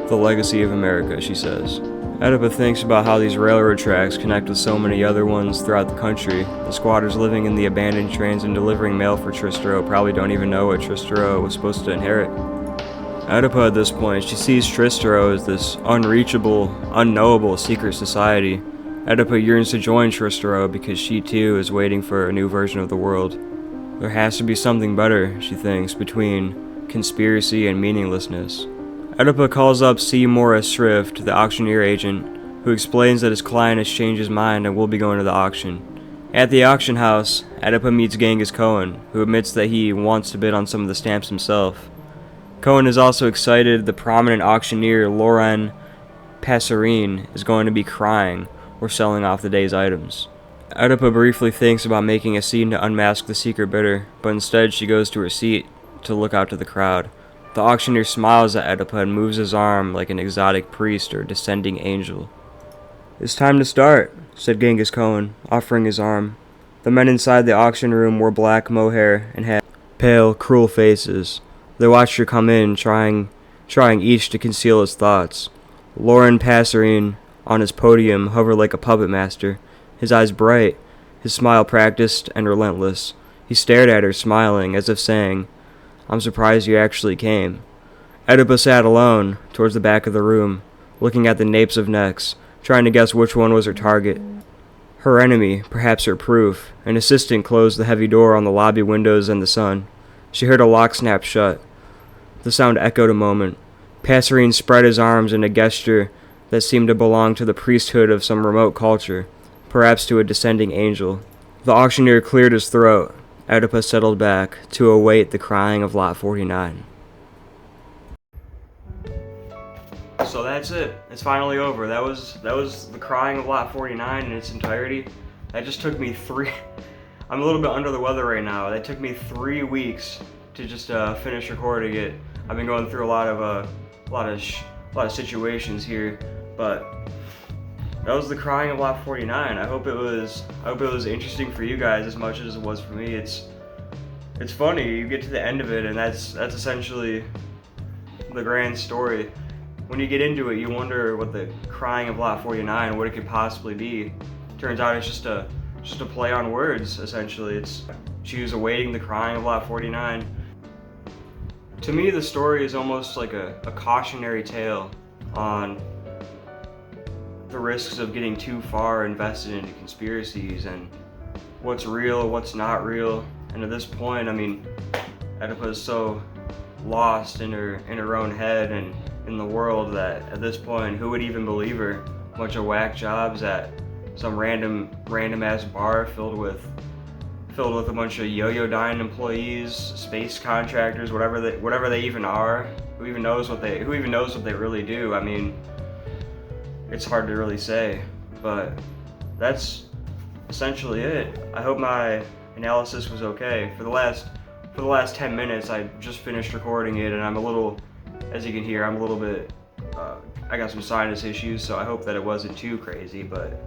the legacy of America, she says. Oedipa thinks about how these railroad tracks connect with so many other ones throughout the country. The squatters living in the abandoned trains and delivering mail for Tristero probably don't even know what Tristero was supposed to inherit. Oedipa at this point, she sees Tristero as this unreachable, unknowable secret society. Oedipa yearns to join Tristero because she too is waiting for a new version of the world. There has to be something better, she thinks, between conspiracy and meaninglessness. Oedipa calls up C. Morris Shrift, the auctioneer agent, who explains that his client has changed his mind and will be going to the auction. At the auction house, Oedipa meets Genghis Cohen, who admits that he wants to bid on some of the stamps himself. Cohen is also excited the prominent auctioneer Lauren Passerine is going to be crying or selling off the day's items. Oedipa briefly thinks about making a scene to unmask the secret bidder, but instead she goes to her seat to look out to the crowd. The auctioneer smiles at Oedipa and moves his arm like an exotic priest or descending angel. "It's time to start," said Genghis Cohen, offering his arm. The men inside the auction room wore black mohair and had pale, cruel faces. They watched her come in, trying each to conceal his thoughts. Lauren Passerine, on his podium, hovered like a puppet master, his eyes bright, his smile practiced and relentless. He stared at her, smiling, as if saying, "I'm surprised you actually came." Oedipa sat alone, towards the back of the room, looking at the napes of necks, trying to guess which one was her target. Her enemy, perhaps her proof. An assistant closed the heavy door on the lobby windows and the sun. She heard a lock snap shut. The sound echoed a moment. Passerine spread his arms in a gesture that seemed to belong to the priesthood of some remote culture, perhaps to a descending angel. The auctioneer cleared his throat. Oedipa settled back to await the crying of Lot 49. So that's it. It's finally over. That was the crying of Lot 49 in its entirety. That just took me I'm a little bit under the weather right now. That took me 3 weeks to just finish recording it. I've been going through a lot of situations here, but that was the crying of Lot 49. I hope it was interesting for you guys as much as it was for me. It's funny. You get to the end of it, and that's essentially the grand story. When you get into it, you wonder what the crying of Lot 49, what it could possibly be. Turns out it's just a play on words. Essentially, she was awaiting the crying of Lot 49. To me, the story is almost like a cautionary tale on the risks of getting too far invested into conspiracies and what's real, what's not real. And at this point, I mean, Oedipa is so lost in her own head and in the world that at this point, who would even believe her? A bunch of whack jobs at some random ass bar filled with a bunch of yo-yo dying employees, space contractors, whatever they even are. Who even knows what they really do? I mean, it's hard to really say, but that's essentially it. I hope my analysis was okay. For the last 10 minutes, I just finished recording it, and I'm a little, as you can hear, I'm a little bit, I got some sinus issues, so I hope that it wasn't too crazy, but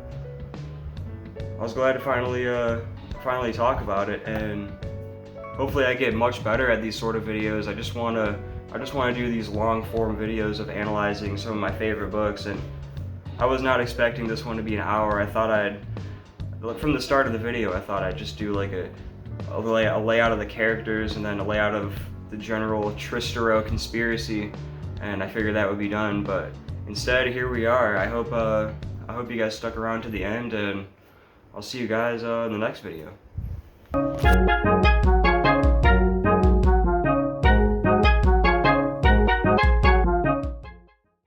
I was glad to finally talk about it, and hopefully I get much better at these sort of videos. I just want to do these long form videos of analyzing some of my favorite books, and I was not expecting this one to be an hour. I thought from the start of the video, I thought I'd just do like a layout of the characters and then a layout of the general Tristero conspiracy, and I figured that would be done, but instead here we are. I hope you guys stuck around to the end, and I'll see you guys in the next video.